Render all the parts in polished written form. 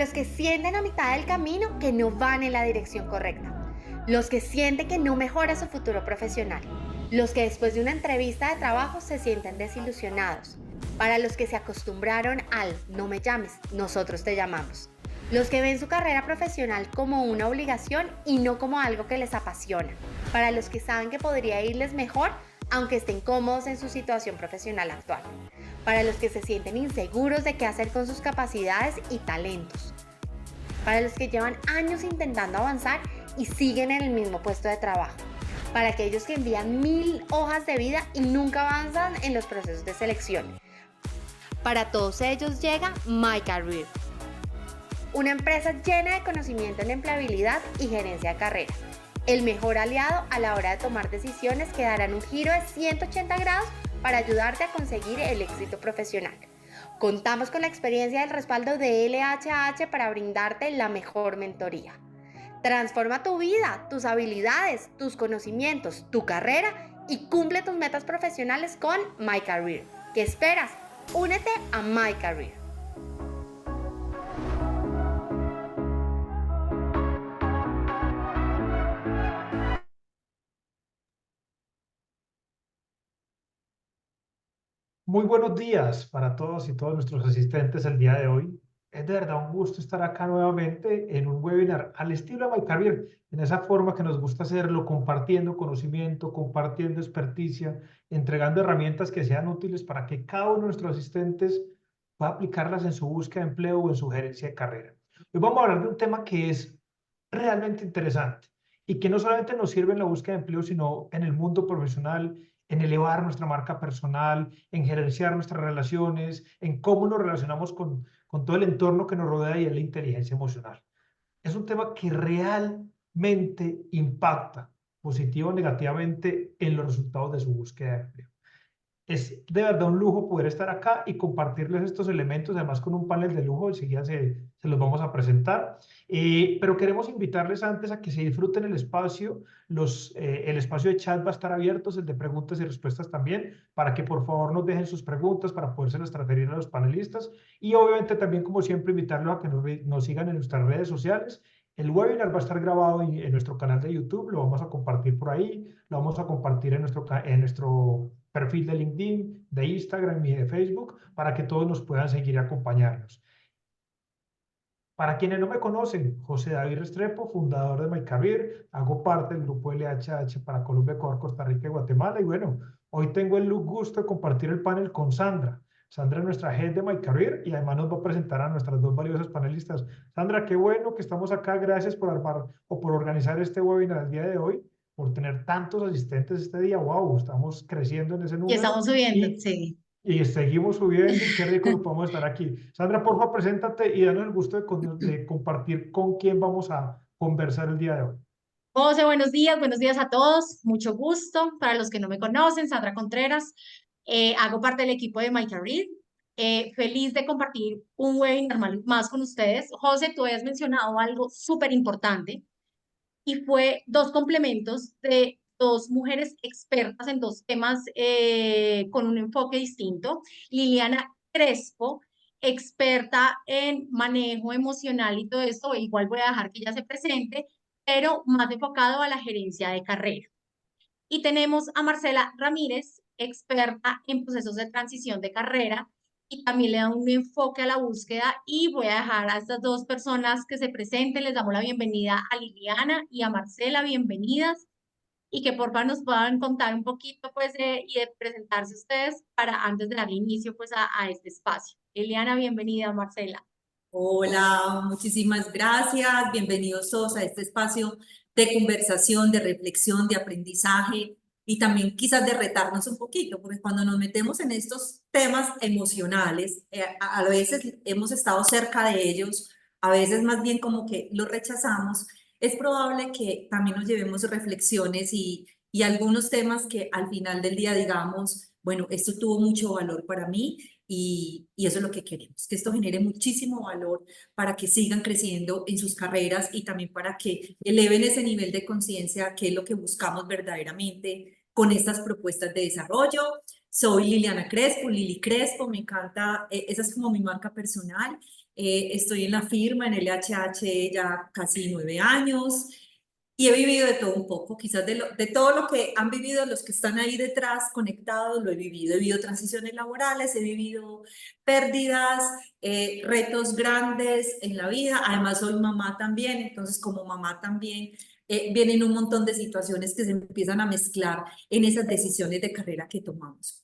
los que sienten a mitad del camino que no van en la dirección correcta, los que sienten que no mejora su futuro profesional, los que después de una entrevista de trabajo se sienten desilusionados, para los que se acostumbraron al no me llames, nosotros te llamamos, los que ven su carrera profesional como una obligación y no como algo que les apasiona, para los que saben que podría irles mejor aunque estén cómodos en su situación profesional actual, para los que se sienten inseguros de qué hacer con sus capacidades y talentos, para los que llevan años intentando avanzar y siguen en el mismo puesto de trabajo, para aquellos que envían 1000 hojas de vida y nunca avanzan en los procesos de selección. Para todos ellos llega My Career, una empresa llena de conocimiento en empleabilidad y gerencia de carrera, el mejor aliado a la hora de tomar decisiones que darán un giro de 180 grados para ayudarte a conseguir el éxito profesional. Contamos con la experiencia y el respaldo de LHH para brindarte la mejor mentoría. Transforma tu vida, tus habilidades, tus conocimientos, tu carrera y cumple tus metas profesionales con My Career. ¿Qué esperas? Únete a My Career. Muy buenos días para todos y todos nuestros asistentes el día de hoy. Es de verdad un gusto estar acá nuevamente en un webinar al estilo de My Career, en esa forma que nos gusta hacerlo, compartiendo conocimiento, compartiendo experticia, entregando herramientas que sean útiles para que cada uno de nuestros asistentes pueda aplicarlas en su búsqueda de empleo o en su gerencia de carrera. Hoy vamos a hablar de un tema que es realmente interesante y que no solamente nos sirve en la búsqueda de empleo, sino en el mundo profesional, en elevar nuestra marca personal, en gerenciar nuestras relaciones, en cómo nos relacionamos con todo el entorno que nos rodea y en la inteligencia emocional. Es un tema que realmente impacta positivo o negativamente en los resultados de su búsqueda de empleo. Es de verdad un lujo poder estar acá y compartirles estos elementos, además con un panel de lujo, enseguida se los vamos a presentar. Pero queremos invitarles antes a que se disfruten el espacio. El espacio de chat va a estar abierto, el de preguntas y respuestas también, para que por favor nos dejen sus preguntas para podérselas transferir a los panelistas. Y obviamente también, como siempre, invitarlos a que nos sigan en nuestras redes sociales. El webinar va a estar grabado en nuestro canal de YouTube, lo vamos a compartir por ahí, lo vamos a compartir en nuestro perfil de LinkedIn, de Instagram y de Facebook, para que todos nos puedan seguir y acompañarnos. Para quienes no me conocen, José David Restrepo, fundador de My Career, hago parte del grupo LHH para Colombia, Ecuador, Costa Rica y Guatemala. Y bueno, hoy tengo el gusto de compartir el panel con Sandra. Sandra es nuestra head de My Career y además nos va a presentar a nuestras dos valiosas panelistas. Sandra, qué bueno que estamos acá. Gracias por armar o por organizar este webinar el día de hoy, por tener tantos asistentes este día. Wow, estamos creciendo en ese Y número. estamos subiendo, Y sí. y seguimos subiendo y qué rico que podemos estar aquí. Sandra, porfa, preséntate y danos el gusto de compartir con quién vamos a conversar el día de hoy. José, buenos días a todos, mucho gusto. Para los que no me conocen, Sandra Contreras, hago parte del equipo de My Career. Feliz de compartir un webinar más con ustedes. José, tú habías mencionado algo súper importante y fue dos complementos de dos mujeres expertas en dos temas con un enfoque distinto. Liliana Crespo, experta en manejo emocional y todo esto, igual voy a dejar que ella se presente, pero más enfocado a la gerencia de carrera. Y tenemos a Marcela Ramírez, experta en procesos de transición de carrera, y también le da un enfoque a la búsqueda. Y voy a dejar a estas dos personas que se presenten. Les damos la bienvenida a Liliana y a Marcela, bienvenidas, y que por favor nos puedan contar un poquito pues y de presentarse ustedes para antes de dar inicio pues a este espacio. Liliana, bienvenida, Marcela. Hola, muchísimas gracias. Bienvenidos todos a este espacio de conversación, de reflexión, de aprendizaje y también quizás de retarnos un poquito, porque cuando nos metemos en estos temas emocionales, a veces hemos estado cerca de ellos, a veces más bien como que los rechazamos. Es probable que también nos llevemos reflexiones y algunos temas que al final del día digamos, bueno, esto tuvo mucho valor para mí y eso es lo que queremos, que esto genere muchísimo valor para que sigan creciendo en sus carreras y también para que eleven ese nivel de conciencia, que es lo que buscamos verdaderamente con estas propuestas de desarrollo. Soy Liliana Crespo, Lili Crespo, me encanta, esa es como mi marca personal Estoy en la firma, en LHH, ya casi 9 años. Y he vivido de todo un poco, quizás de todo lo que han vivido los que están ahí detrás conectados, lo he vivido. He vivido transiciones laborales, he vivido pérdidas, retos grandes en la vida. Además, soy mamá también, entonces como mamá también vienen un montón de situaciones que se empiezan a mezclar en esas decisiones de carrera que tomamos.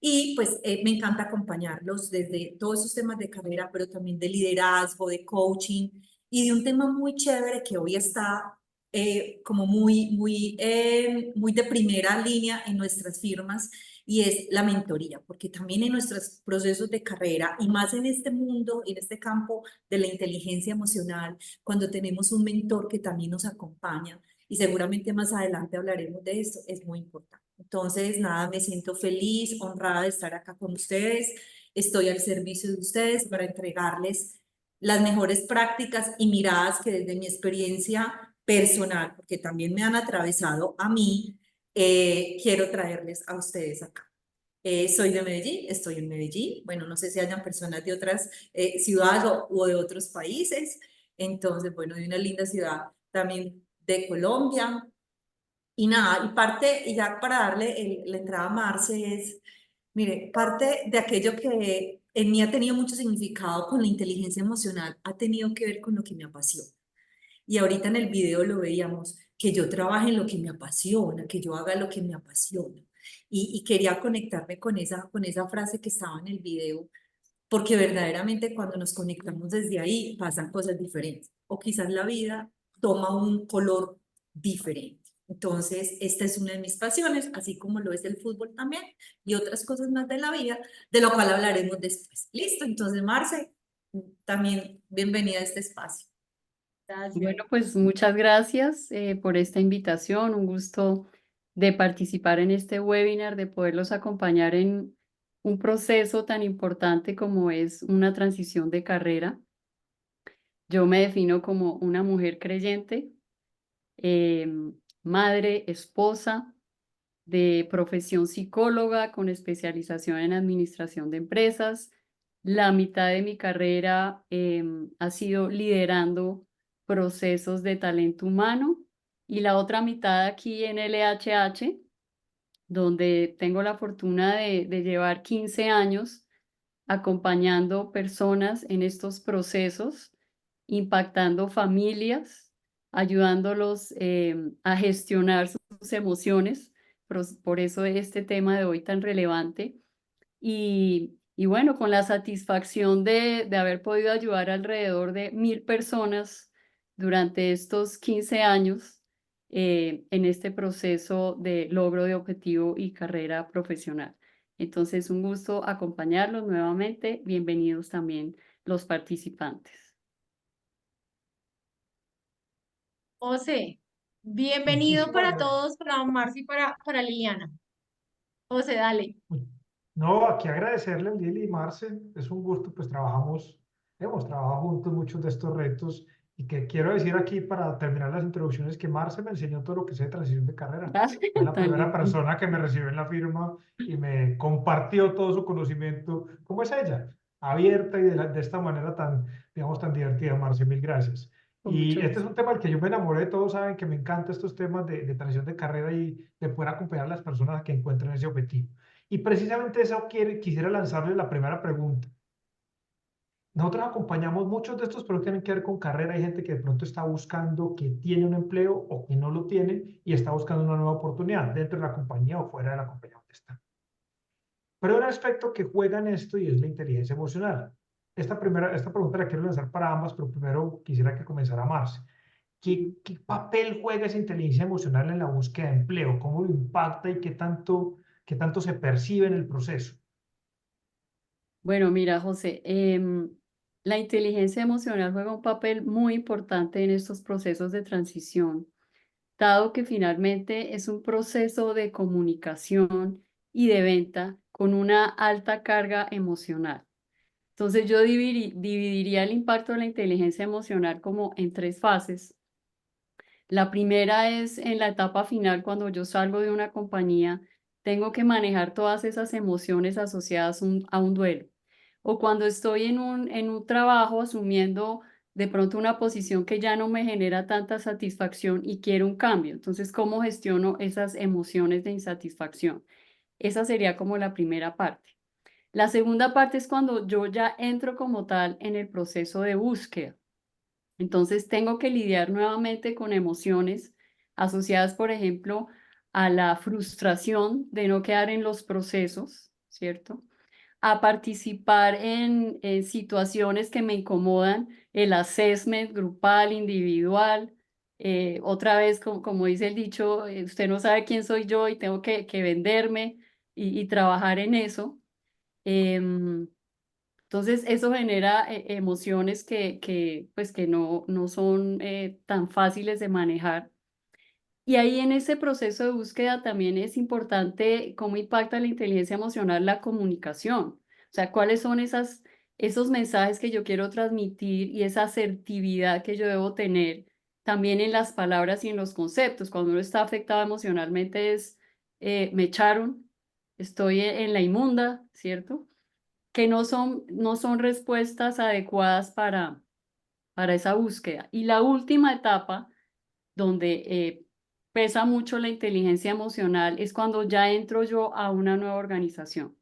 Y pues me encanta acompañarlos desde todos esos temas de carrera, pero también de liderazgo, de coaching y de un tema muy chévere que hoy está como muy de primera línea en nuestras firmas y es la mentoría, porque también en nuestros procesos de carrera y más en este mundo, en este campo de la inteligencia emocional, cuando tenemos un mentor que también nos acompaña y seguramente más adelante hablaremos de esto, es muy importante. Entonces, nada, me siento feliz, honrada de estar acá con ustedes, estoy al servicio de ustedes para entregarles las mejores prácticas y miradas que desde mi experiencia personal, porque también me han atravesado a mí, quiero traerles a ustedes acá. Soy de Medellín, estoy en Medellín. Bueno, no sé si hayan personas de otras ciudades o de otros países. Entonces, bueno, de una linda ciudad también de Colombia. Y nada, y parte, y ya para darle la entrada a Marce es, mire, parte de aquello que en mí ha tenido mucho significado con la inteligencia emocional, ha tenido que ver con lo que me apasiona. Y ahorita en el video lo veíamos, que yo trabaje en lo que me apasiona, que yo haga lo que me apasiona. Y quería conectarme con esa frase que estaba en el video, porque verdaderamente cuando nos conectamos desde ahí pasan cosas diferentes, o quizás la vida toma un color diferente. Entonces, esta es una de mis pasiones, así como lo es el fútbol también, y otras cosas más de la vida, de lo cual hablaremos después. Listo, entonces, Marce, también bienvenida a este espacio. Bueno, pues muchas gracias por esta invitación. Un gusto de participar en este webinar, de poderlos acompañar en un proceso tan importante como es una transición de carrera. Yo me defino como una mujer creyente, madre, esposa, de profesión psicóloga con especialización en administración de empresas. La mitad de mi carrera ha sido liderando procesos de talento humano y la otra mitad aquí en LHH, donde tengo la fortuna de llevar 15 años acompañando personas en estos procesos, impactando familias, ayudándolos a gestionar sus emociones. Por eso este tema de hoy tan relevante. Y bueno, con la satisfacción de haber podido ayudar alrededor de 1000 personas durante estos 15 años en este proceso de logro de objetivo y carrera profesional. Entonces, un gusto acompañarlos nuevamente. Bienvenidos también los participantes. José, bienvenido Muchísimas para gracias. todos, para Marci y para Liliana. José, dale. No, aquí agradecerle a Lili y Marce, es un gusto, pues hemos trabajado juntos muchos de estos retos y que quiero decir aquí para terminar las introducciones que Marce me enseñó todo lo que sé de transición de carrera. Fue la Tan primera lindo. persona que me recibió en la firma y me compartió todo su conocimiento. ¿Cómo es ella? Abierta y de esta manera tan, digamos, tan divertida, Marce, mil gracias. Con Y mucho este es gusto. un tema del que yo me enamoré, todos saben que me encantan estos temas de transición de carrera y de poder acompañar a las personas a que encuentren ese objetivo. Y precisamente eso quisiera lanzarle la primera pregunta. Nosotros acompañamos muchos de estos, pero tienen que ver con carrera. Hay gente que de pronto está buscando, que tiene un empleo o que no lo tiene y está buscando una nueva oportunidad dentro de la compañía o fuera de la compañía donde está. Pero hay un aspecto que juega en esto y es la inteligencia emocional. Esta pregunta la quiero lanzar para ambas, pero primero quisiera que comenzara Marce. ¿Qué papel juega esa inteligencia emocional en la búsqueda de empleo? ¿Cómo lo impacta y qué tanto se percibe en el proceso? Bueno, mira, José, la inteligencia emocional juega un papel muy importante en estos procesos de transición, dado que finalmente es un proceso de comunicación y de venta con una alta carga emocional. Entonces yo dividiría el impacto de la inteligencia emocional como en 3 fases. La primera es en la etapa final, cuando yo salgo de una compañía, tengo que manejar todas esas emociones asociadas a un duelo. o cuando estoy en un trabajo asumiendo de pronto una posición que ya no me genera tanta satisfacción y quiero un cambio. Entonces, ¿cómo gestiono esas emociones de insatisfacción? Esa sería como la primera parte. La segunda parte es cuando yo ya entro como tal en el proceso de búsqueda. Entonces tengo que lidiar nuevamente con emociones asociadas, por ejemplo, a la frustración de no quedar en los procesos, ¿cierto? A participar en situaciones que me incomodan, el assessment grupal, individual. Otra vez, como dice el dicho, usted no sabe quién soy yo y tengo que venderme y trabajar en eso. Em, entonces, eso genera emociones pues, que no son tan fáciles de manejar. Y ahí en ese proceso de búsqueda también es importante cómo impacta la inteligencia emocional la comunicación. O sea, cuáles son esos mensajes que yo quiero transmitir y esa asertividad que yo debo tener también en las palabras y en los conceptos. Cuando uno está afectado emocionalmente es, me echaron, estoy en la inmunda, ¿cierto? Que no son respuestas adecuadas para esa búsqueda. Y la última etapa, donde pesa mucho la inteligencia emocional, es cuando ya entro yo a una nueva organización.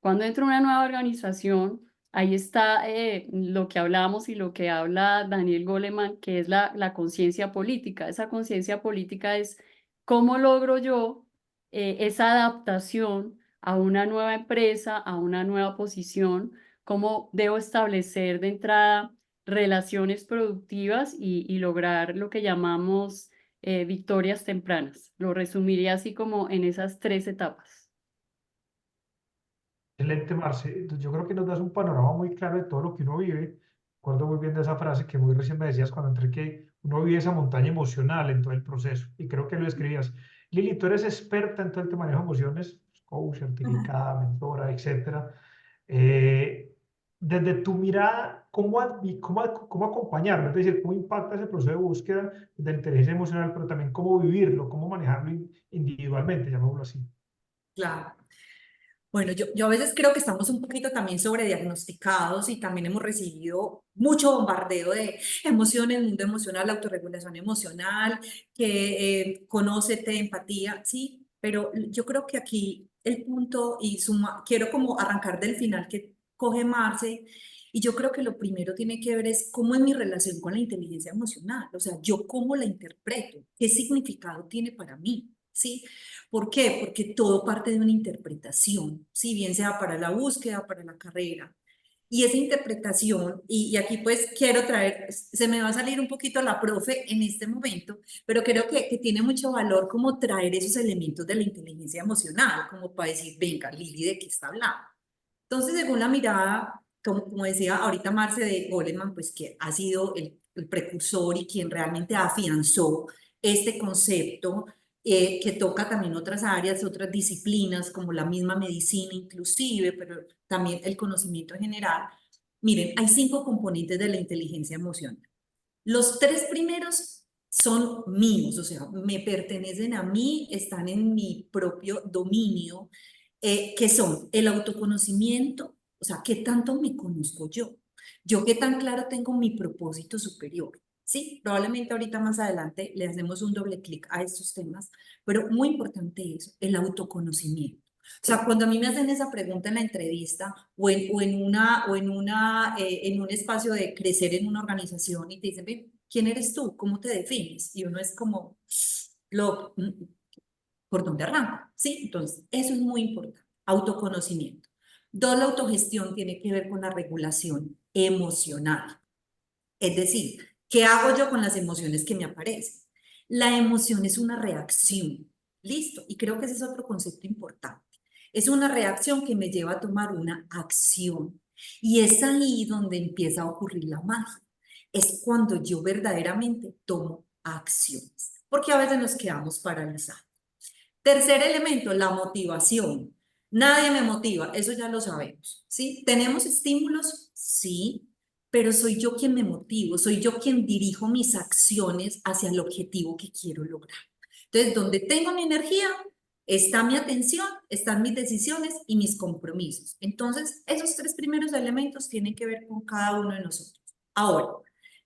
Cuando entro a una nueva organización, ahí está lo que hablamos y lo que habla Daniel Goleman, que es la conciencia política. Esa conciencia política es cómo logro yo esa adaptación a una nueva empresa, a una nueva posición, cómo debo establecer de entrada relaciones productivas y lograr lo que llamamos victorias tempranas. Lo resumiría así como en esas 3 etapas. Excelente, Marce. Yo creo que nos das un panorama muy claro de todo lo que uno vive. Recuerdo muy bien de esa frase que muy recién me decías cuando entré, que uno vive esa montaña emocional en todo el proceso. Y creo que lo escribías. Lili, tú eres experta en todo el tema de manejo de emociones, coach, certificada, mentora, etcétera. Desde tu mirada, ¿cómo acompañarlo? Es decir, ¿cómo impacta ese proceso de búsqueda de la inteligencia emocional, pero también cómo vivirlo, cómo manejarlo individualmente, llamémoslo así? Claro. Bueno, yo a veces creo que estamos un poquito también sobrediagnosticados y también hemos recibido mucho bombardeo de emociones, mundo emocional, autorregulación emocional, que conócete, empatía, sí, pero yo creo que aquí el punto y quiero como arrancar del final que coge Marce, y yo creo que lo primero tiene que ver es cómo es mi relación con la inteligencia emocional, o sea, yo cómo la interpreto, qué significado tiene para mí, ¿sí? ¿Por qué? Porque todo parte de una interpretación, si bien sea para la búsqueda, para la carrera. Y esa interpretación, y aquí pues quiero traer, se me va a salir un poquito la profe en este momento, pero creo que tiene mucho valor como traer esos elementos de la inteligencia emocional, como para decir, venga, Lili, ¿de qué está hablando? Entonces, según la mirada, como decía ahorita Marce de Goleman, pues que ha sido el precursor y quien realmente afianzó este concepto, que toca también otras áreas, otras disciplinas, como la misma medicina inclusive, pero también el conocimiento general. Miren, hay 5 componentes de la inteligencia emocional. Los 3 primeros son míos, o sea, me pertenecen a mí, están en mi propio dominio, que son el autoconocimiento, o sea, qué tanto me conozco yo qué tan claro tengo mi propósito superior. Sí, probablemente ahorita más adelante le hacemos un doble clic a estos temas, pero muy importante eso, el autoconocimiento. O sea, cuando a mí me hacen esa pregunta en la entrevista en un espacio de crecer en una organización y te dicen, "Ven, ¿quién eres tú? ¿Cómo te defines?" Y uno es como, ¿por dónde arranco? ¿Sí? Entonces, eso es muy importante. Autoconocimiento. 2, la autogestión tiene que ver con la regulación emocional. Es decir, ¿qué hago yo con las emociones que me aparecen? La emoción es una reacción. Listo. Y creo que ese es otro concepto importante. Es una reacción que me lleva a tomar una acción. Y es ahí donde empieza a ocurrir la magia. Es cuando yo verdaderamente tomo acciones. Porque a veces nos quedamos paralizados. Tercer elemento, la motivación. Nadie me motiva, eso ya lo sabemos, ¿sí? ¿Tenemos estímulos? Sí, pero soy yo quien me motivo, soy yo quien dirijo mis acciones hacia el objetivo que quiero lograr. Entonces, donde tengo mi energía, está mi atención, están mis decisiones y mis compromisos. Entonces, esos 3 primeros elementos tienen que ver con cada uno de nosotros. Ahora,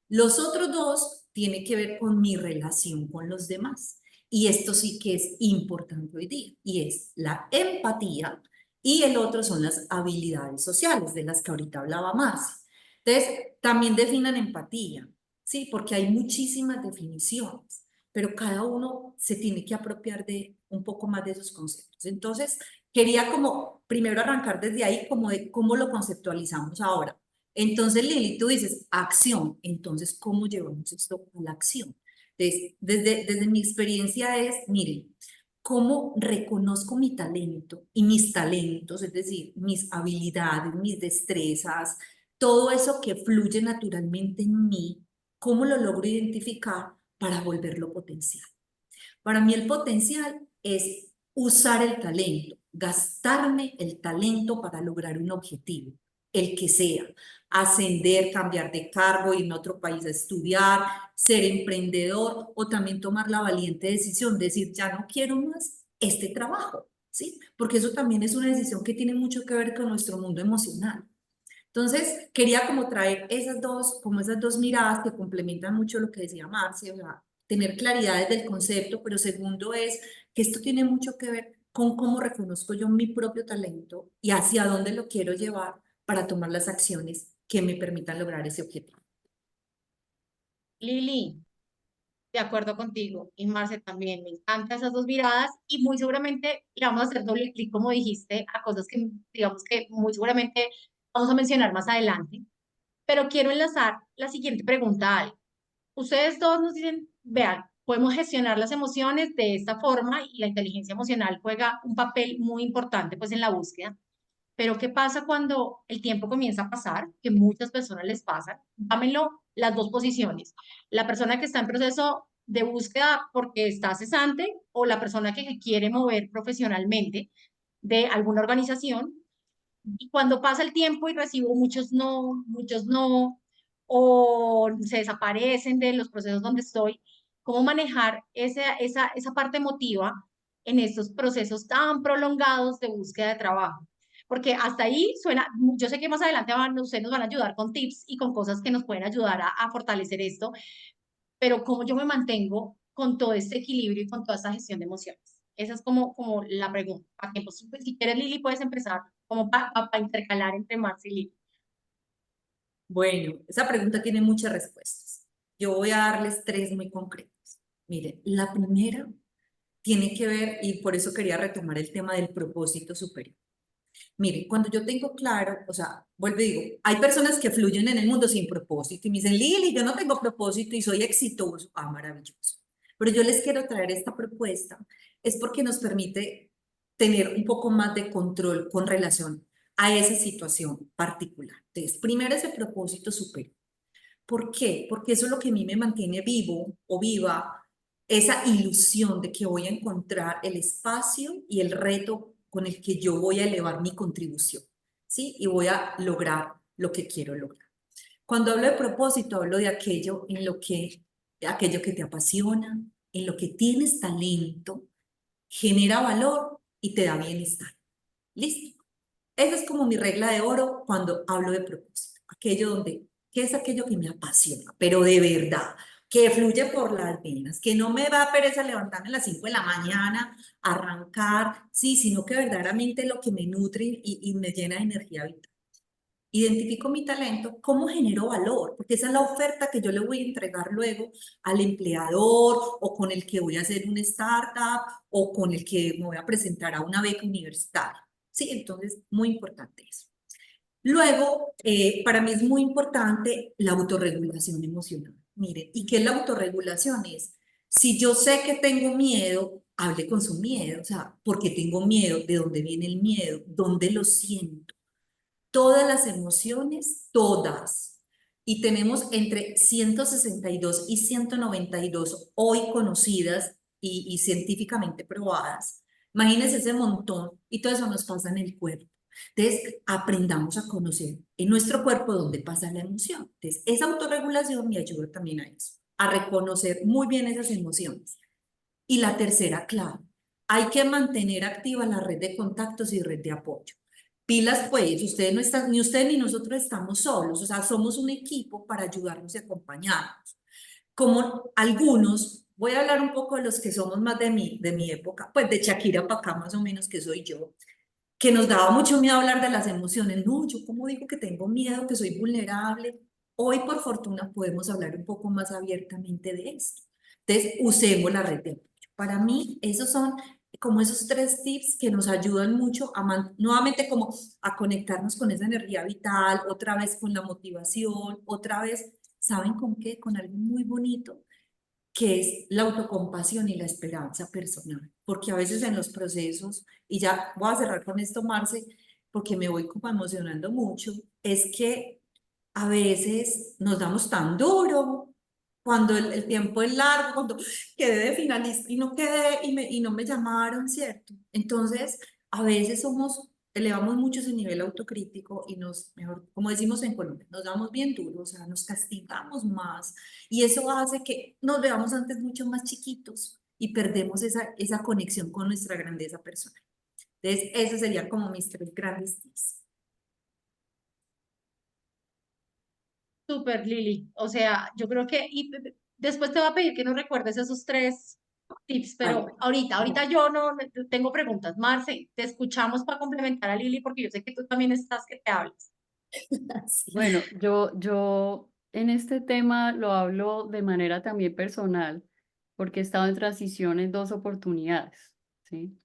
los otros 2 tienen que ver con mi relación con los demás. Y esto sí que es importante hoy día, y es la empatía, y el otro son las habilidades sociales, de las que ahorita hablaba Marcia. Entonces, también definan empatía, ¿sí? Porque hay muchísimas definiciones, pero cada uno se tiene que apropiar de un poco más de esos conceptos. Entonces, quería como primero arrancar desde ahí, como de cómo lo conceptualizamos ahora. Entonces, Lili, tú dices acción, entonces, ¿cómo llevamos esto a la acción? Entonces, desde mi experiencia es, miren, cómo reconozco mi talento y mis talentos, es decir, mis habilidades, mis destrezas, todo eso que fluye naturalmente en mí, cómo lo logro identificar para volverlo potencial. Para mí el potencial es usar el talento, gastarme el talento para lograr un objetivo, el que sea, ascender, cambiar de cargo, ir a otro país a estudiar, ser emprendedor o también tomar la valiente decisión de decir, ya no quiero más este trabajo, ¿sí? Porque eso también es una decisión que tiene mucho que ver con nuestro mundo emocional. Entonces, quería como traer esas dos miradas que complementan mucho lo que decía Marcia, o sea, tener claridad del concepto, pero segundo es que esto tiene mucho que ver con cómo reconozco yo mi propio talento y hacia dónde lo quiero llevar para tomar las acciones que me permitan lograr ese objetivo. Lili, de acuerdo contigo, y Marce también, me encantan esas dos miradas y muy seguramente le vamos a hacer doble clic, como dijiste, a cosas que digamos que muy seguramente vamos a mencionar más adelante, pero quiero enlazar la siguiente pregunta a algo. Ustedes todos nos dicen, vean, podemos gestionar las emociones de esta forma y la inteligencia emocional juega un papel muy importante pues en la búsqueda. Pero ¿qué pasa cuando el tiempo comienza a pasar? Que muchas personas les pasa. Dámelo las dos posiciones. La persona que está en proceso de búsqueda porque está cesante o la persona que se quiere mover profesionalmente de alguna organización. Y cuando pasa el tiempo y recibo muchos no, o se desaparecen de los procesos donde estoy, ¿cómo manejar esa parte emotiva en estos procesos tan prolongados de búsqueda de trabajo? Porque hasta ahí suena, yo sé que más adelante ustedes nos van a ayudar con tips y con cosas que nos pueden ayudar a fortalecer esto, pero ¿cómo yo me mantengo con todo este equilibrio y con toda esta gestión de emociones? Esa es como la pregunta. Pues, si quieres, Lili, puedes empezar como para intercalar entre Marx y Lili. Bueno, esa pregunta tiene muchas respuestas. Yo voy a darles 3 muy concretas. Miren, la primera tiene que ver, y por eso quería retomar el tema del propósito superior. Miren, cuando yo tengo claro, o sea, vuelvo y digo, hay personas que fluyen en el mundo sin propósito y me dicen, Lili, yo no tengo propósito y soy exitoso. Ah, maravilloso. Pero yo les quiero traer esta propuesta, es porque nos permite tener un poco más de control con relación a esa situación particular. Entonces, primero ese propósito superior. ¿Por qué? Porque eso es lo que a mí me mantiene vivo o viva, esa ilusión de que voy a encontrar el espacio y el reto con el que yo voy a elevar mi contribución, ¿sí? Y voy a lograr lo que quiero lograr. Cuando hablo de propósito, hablo de aquello que te apasiona, en lo que tienes talento, genera valor y te da bienestar. ¿Listo? Esa es como mi regla de oro cuando hablo de propósito. ¿Qué es aquello que me apasiona? Pero de verdad, que fluye por las venas, que no me da pereza levantarme a las 5 de la mañana, arrancar, sí, sino que verdaderamente lo que me nutre y me llena de energía vital. Identifico mi talento, ¿cómo genero valor? Porque esa es la oferta que yo le voy a entregar luego al empleador o con el que voy a hacer una startup o con el que me voy a presentar a una beca universitaria. Sí, entonces, muy importante eso. Luego, para mí es muy importante la autorregulación emocional. Mire, ¿y qué es la autorregulación? Es, si yo sé que tengo miedo, hable con su miedo, o sea, ¿por qué tengo miedo? ¿De dónde viene el miedo? ¿Dónde lo siento? Todas las emociones, todas. Y tenemos entre 162 y 192 hoy conocidas y científicamente probadas. Imagínense ese montón y todo eso nos pasa en el cuerpo. Entonces, aprendamos a conocer en nuestro cuerpo dónde pasa la emoción. Entonces, esa autorregulación me ayuda también a eso, a reconocer muy bien esas emociones. Y la tercera clave, hay que mantener activa la red de contactos y red de apoyo. Pilas, pues, ustedes no están, ni ustedes ni nosotros estamos solos, o sea, somos un equipo para ayudarnos y acompañarnos. Como algunos, voy a hablar un poco de los que somos más de mi época, pues de Shakira para acá más o menos que soy yo, que nos daba mucho miedo hablar de las emociones. No, yo como digo que tengo miedo, que soy vulnerable. Hoy, por fortuna, podemos hablar un poco más abiertamente de esto. Entonces, usemos la red de apoyo. Para mí, esos son como esos 3 tips que nos ayudan mucho a nuevamente como a conectarnos con esa energía vital, otra vez con la motivación, otra vez, ¿saben con qué? Con algo muy bonito, que es la autocompasión y la esperanza personal. Porque a veces en los procesos, y ya voy a cerrar con esto, Marce, porque me voy como emocionando mucho, es que a veces nos damos tan duro cuando el tiempo es largo, cuando quedé de finalista y no quedé y no me llamaron, ¿cierto? Entonces, a veces elevamos mucho ese nivel autocrítico y mejor, como decimos en Colombia, nos damos bien duro, o sea, nos castigamos más y eso hace que nos veamos antes mucho más chiquitos y perdemos esa conexión con nuestra grandeza personal. Entonces, esos serían como mis 3 grandes tips. Súper, Lili. O sea, yo creo que después te voy a pedir que nos recuerdes esos 3 tips, pero ahorita yo no tengo preguntas. Marce, te escuchamos para complementar a Lili porque yo sé que tú también estás que te hablas. Bueno, yo en este tema lo hablo de manera también personal, porque he estado en transición en 2 oportunidades, ¿sí?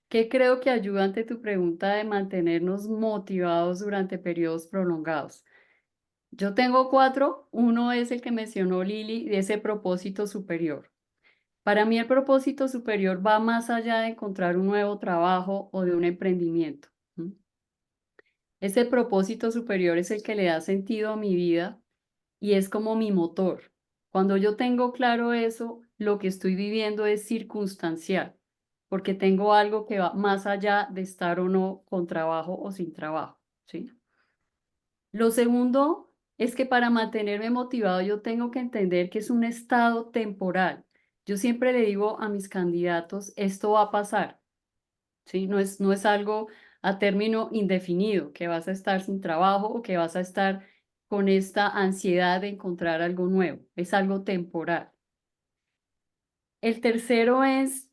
¿Qué creo que ayuda ante tu pregunta de mantenernos motivados durante periodos prolongados? Yo tengo 4, uno es el que mencionó Lili, de ese propósito superior. Para mí el propósito superior va más allá de encontrar un nuevo trabajo o de un emprendimiento. ¿Mm? Ese propósito superior es el que le da sentido a mi vida y es como mi motor. Cuando yo tengo claro eso, lo que estoy viviendo es circunstancial, porque tengo algo que va más allá de estar o no con trabajo o sin trabajo, ¿sí? Lo segundo es que para mantenerme motivado yo tengo que entender que es un estado temporal. Yo siempre le digo a mis candidatos, esto va a pasar, ¿sí? No es algo a término indefinido, que vas a estar sin trabajo o que vas a estar con esta ansiedad de encontrar algo nuevo. Es algo temporal. El tercero es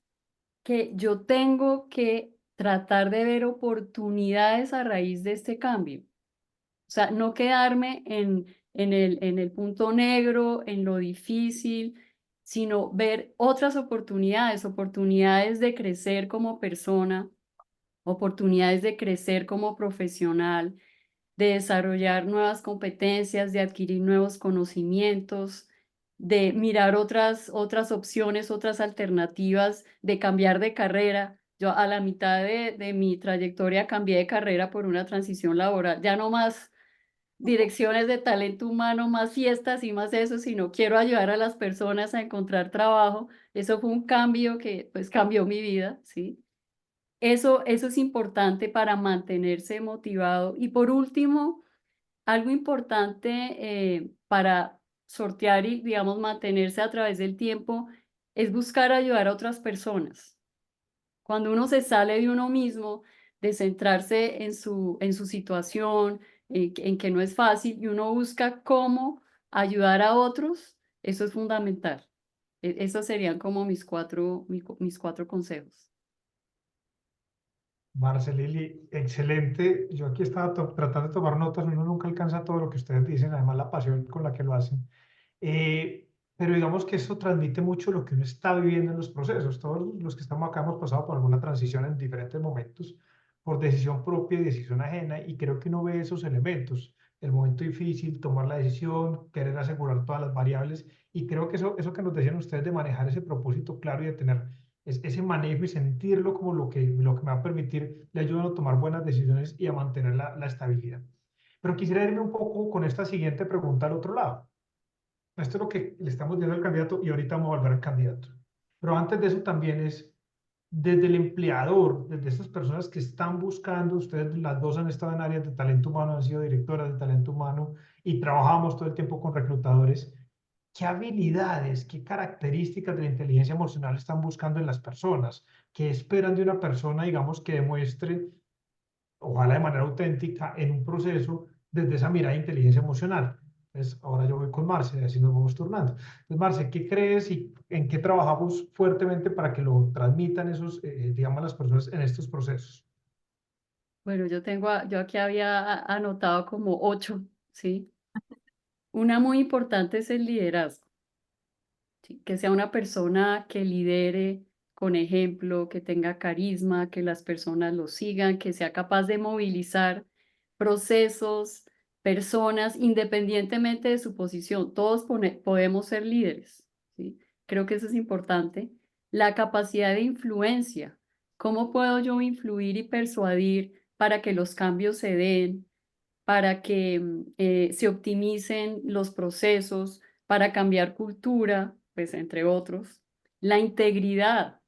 que yo tengo que tratar de ver oportunidades a raíz de este cambio. O sea, no quedarme en el punto negro, en lo difícil, sino ver otras oportunidades, oportunidades de crecer como persona, oportunidades de crecer como profesional, de desarrollar nuevas competencias, de adquirir nuevos conocimientos, de mirar otras opciones, otras alternativas, de cambiar de carrera. Yo a la mitad de mi trayectoria cambié de carrera por una transición laboral, ya no más direcciones de talento humano, más fiestas y más eso, sino quiero ayudar a las personas a encontrar trabajo. Eso fue un cambio que pues cambió mi vida, ¿sí? Eso es importante para mantenerse motivado. Y por último, algo importante para sortear y, digamos, mantenerse a través del tiempo es buscar ayudar a otras personas. Cuando uno se sale de uno mismo, de centrarse en su situación, en que no es fácil, y uno busca cómo ayudar a otros, eso es fundamental. Esos serían como mis 4 consejos. Marcelili, excelente. Yo aquí estaba tratando de tomar notas, uno nunca alcanza todo lo que ustedes dicen, además la pasión con la que lo hacen. Pero digamos que eso transmite mucho lo que uno está viviendo en los procesos. Todos los que estamos acá hemos pasado por alguna transición en diferentes momentos, por decisión propia y decisión ajena, y creo que uno ve esos elementos, el momento difícil, tomar la decisión, querer asegurar todas las variables, y creo que eso que nos decían ustedes de manejar ese propósito claro y de tener ese manejo y sentirlo como lo que me va a permitir, le ayudan a tomar buenas decisiones y a mantener la estabilidad. Pero quisiera irme un poco con esta siguiente pregunta al otro lado. Esto es lo que le estamos diciendo al candidato y ahorita vamos a volver al candidato. Pero antes de eso también es desde el empleador, desde estas personas que están buscando, ustedes las dos han estado en áreas de talento humano, han sido directoras de talento humano y trabajamos todo el tiempo con reclutadores. qué habilidades, qué características de la inteligencia emocional están buscando en las personas, qué esperan de una persona, digamos, que demuestre, ojalá de manera auténtica, en un proceso desde esa mirada de inteligencia emocional. Entonces, ahora yo voy con Marce, así nos vamos turnando. Entonces, Marce, ¿qué crees y en qué trabajamos fuertemente para que lo transmitan esos, digamos, las personas en estos procesos? Bueno, yo aquí había anotado como 8, ¿sí? Una muy importante es el liderazgo, ¿sí? Que sea una persona que lidere con ejemplo, que tenga carisma, que las personas lo sigan, que sea capaz de movilizar procesos, personas, independientemente de su posición. Todos podemos ser líderes, ¿sí? Creo que eso es importante. La capacidad de influencia. ¿Cómo puedo yo influir y persuadir para que los cambios se den, para que se optimicen los procesos, para cambiar cultura, pues entre otros? La integridad.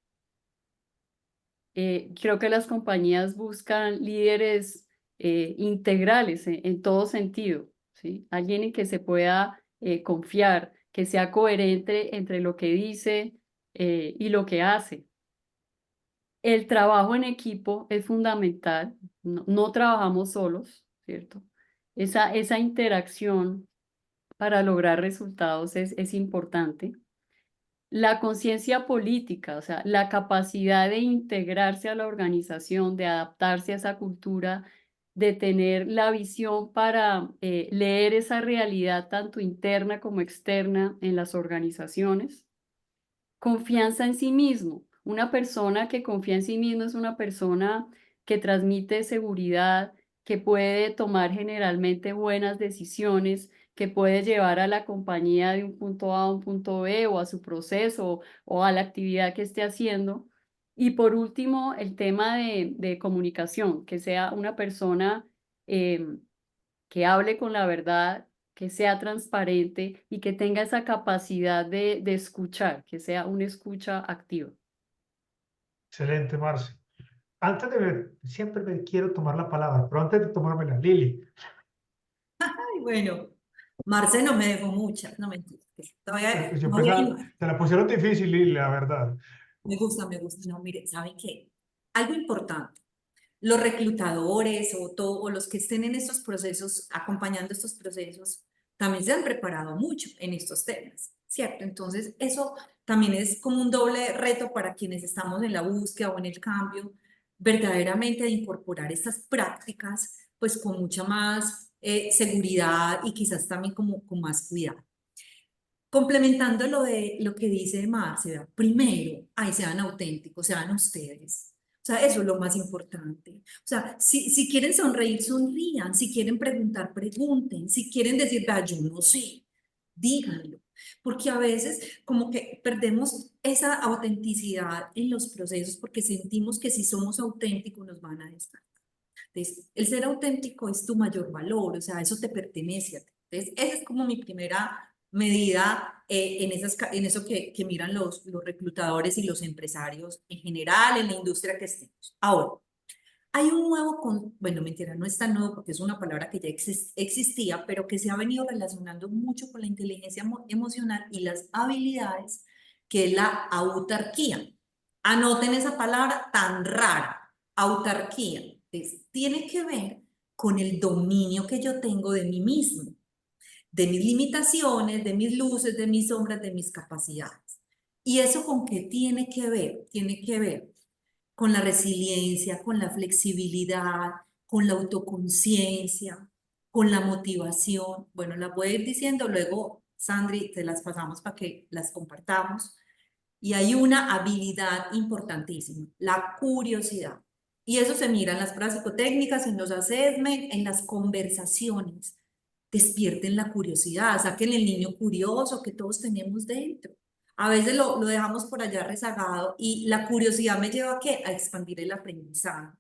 Creo que las compañías buscan líderes integrales en todo sentido, ¿sí? Alguien en que se pueda confiar, que sea coherente entre lo que dice y lo que hace. El trabajo en equipo es fundamental, no trabajamos solos, ¿cierto? Esa interacción para lograr resultados es importante. La conciencia política, o sea, la capacidad de integrarse a la organización, de adaptarse a esa cultura, de tener la visión para leer esa realidad tanto interna como externa en las organizaciones. Confianza en sí mismo. Una persona que confía en sí mismo es una persona que transmite seguridad, que puede tomar generalmente buenas decisiones, que puede llevar a la compañía de un punto A a un punto B o a su proceso o a la actividad que esté haciendo. Y por último, el tema de comunicación, que sea una persona que hable con la verdad, que sea transparente y que tenga esa capacidad de escuchar, que sea una escucha activa. Excelente, Marce. Siempre me quiero tomar la palabra, pero antes de tomármela, Lili, Ay, bueno, Marce no me dejó muchas, no mentira. yo Voy pensaba, a te la pusieron difícil, Lili, la verdad. me gusta, me gusta. No, mire, ¿saben qué? Algo importante. Los reclutadores o los que estén en estos procesos, acompañando estos procesos, también se han preparado mucho en estos temas, ¿cierto? Entonces, eso también es como un doble reto para quienes estamos en la búsqueda o en el cambio, verdaderamente de incorporar estas prácticas, pues con mucha más seguridad y quizás también como con más cuidado. Complementando lo de lo que dice Marce, ¿verdad? Primero, ahí sean auténticos, sean ustedes. O sea, eso es lo más importante. O sea, si quieren sonreír, sonrían. Si quieren preguntar, pregunten. Si quieren decir, vea, yo no sé, díganlo. Porque a veces como que perdemos esa autenticidad en los procesos porque sentimos que si somos auténticos nos van a descartar. Entonces, el ser auténtico es tu mayor valor, o sea, eso te pertenece a ti. Entonces, esa es como mi primera medida en eso que miran los reclutadores y los empresarios en general, en la industria que estemos. Ahora, hay un nuevo, bueno, mentira, no es tan nuevo porque es una palabra que ya existía, pero que se ha venido relacionando mucho con la inteligencia emocional y las habilidades, que es la autarquía. Anoten esa palabra tan rara, autarquía. Entonces, tiene que ver con el dominio que yo tengo de mí mismo, de mis limitaciones, de mis luces, de mis sombras, de mis capacidades. ¿Y eso con qué tiene que ver? Tiene que ver con la resiliencia, con la flexibilidad, con la autoconciencia, con la motivación. Bueno, las voy a ir diciendo, luego, Sandri, te las pasamos para que las compartamos. Y hay una habilidad importantísima, la curiosidad. Y eso se mira en las pruebas psicotécnicas, en los assessment, en las conversaciones. Despierten la curiosidad, saquen el niño curioso que todos tenemos dentro. A veces lo dejamos por allá rezagado y la curiosidad me lleva ¿a qué? A expandir el aprendizaje.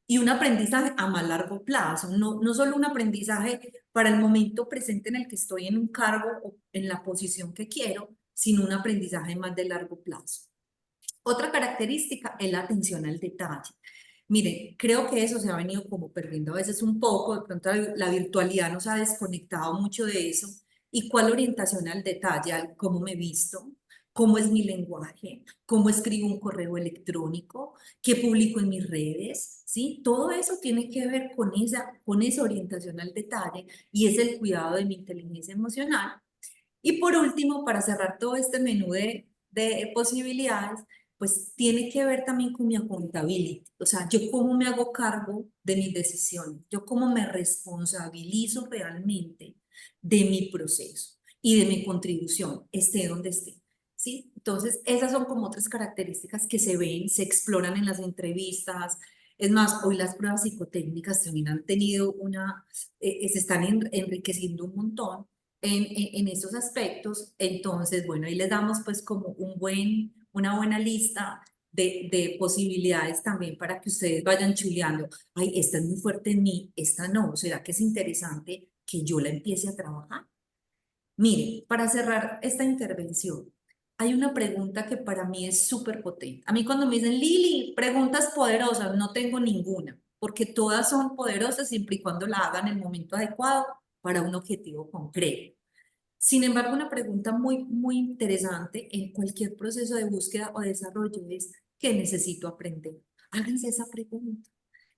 Y un aprendizaje a más largo plazo, no solo un aprendizaje para el momento presente en el que estoy en un cargo o en la posición que quiero, sino un aprendizaje más de largo plazo. Otra característica es la atención al detalle. Miren, creo que eso se ha venido como perdiendo a veces un poco, de pronto la virtualidad nos ha desconectado mucho de eso, ¿Y cuál orientación al detalle? Al cómo me visto, cómo es mi lenguaje, cómo escribo un correo electrónico, qué publico en mis redes, ¿sí? Todo eso tiene que ver con esa orientación al detalle y es el cuidado de mi inteligencia emocional. Y por último, para cerrar todo este menú de posibilidades, pues tiene que ver también con mi accountability, o sea, yo cómo me hago cargo de mis decisiones, yo cómo me responsabilizo realmente de mi proceso y de mi contribución, esté donde esté, ¿sí? Entonces, esas son como otras características que se ven, se exploran en las entrevistas. Es más, hoy las pruebas psicotécnicas también han tenido se están enriqueciendo un montón en esos aspectos. Entonces, bueno, ahí les damos pues como una buena lista de posibilidades también para que ustedes vayan chuleando. Ay, esta es muy fuerte en mí, esta no. ¿Será que es interesante que yo la empiece a trabajar? Mire, para cerrar esta intervención, hay una pregunta que para mí es súper potente. A mí cuando me dicen, Lili, preguntas poderosas, no tengo ninguna, porque todas son poderosas siempre y cuando la hagan en el momento adecuado para un objetivo concreto. Sin embargo, una pregunta muy interesante en cualquier proceso de búsqueda o desarrollo es, ¿qué necesito aprender? Háganse esa pregunta.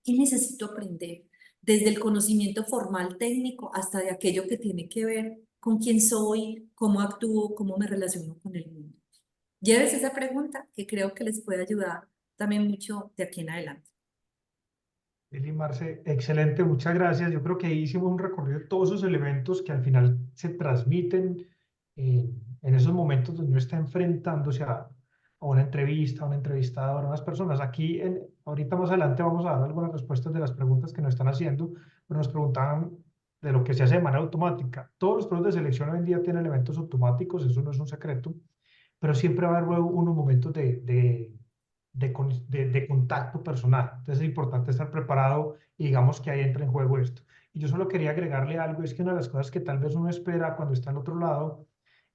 ¿Qué necesito aprender? Desde el conocimiento formal técnico hasta de aquello que tiene que ver con quién soy, cómo actúo, cómo me relaciono con el mundo. Llévese esa pregunta que creo que les puede ayudar también mucho de aquí en adelante. Lili, Marce, excelente, muchas gracias. Yo creo que ahí hicimos un recorrido de todos esos elementos que al final se transmiten en esos momentos donde uno está enfrentándose a una entrevista, a un entrevistador, a unas personas. Aquí, ahorita más adelante vamos a dar algunas respuestas de las preguntas que nos están haciendo, pero nos preguntaban de lo que se hace de manera automática. Todos los procesos de selección hoy en día tienen elementos automáticos, eso no es un secreto, pero siempre va a haber luego unos momentos de contacto personal. Entonces es importante estar preparado y digamos que ahí entra en juego esto. Y yo solo quería agregarle algo, es que una de las cosas que tal vez uno espera cuando está al otro lado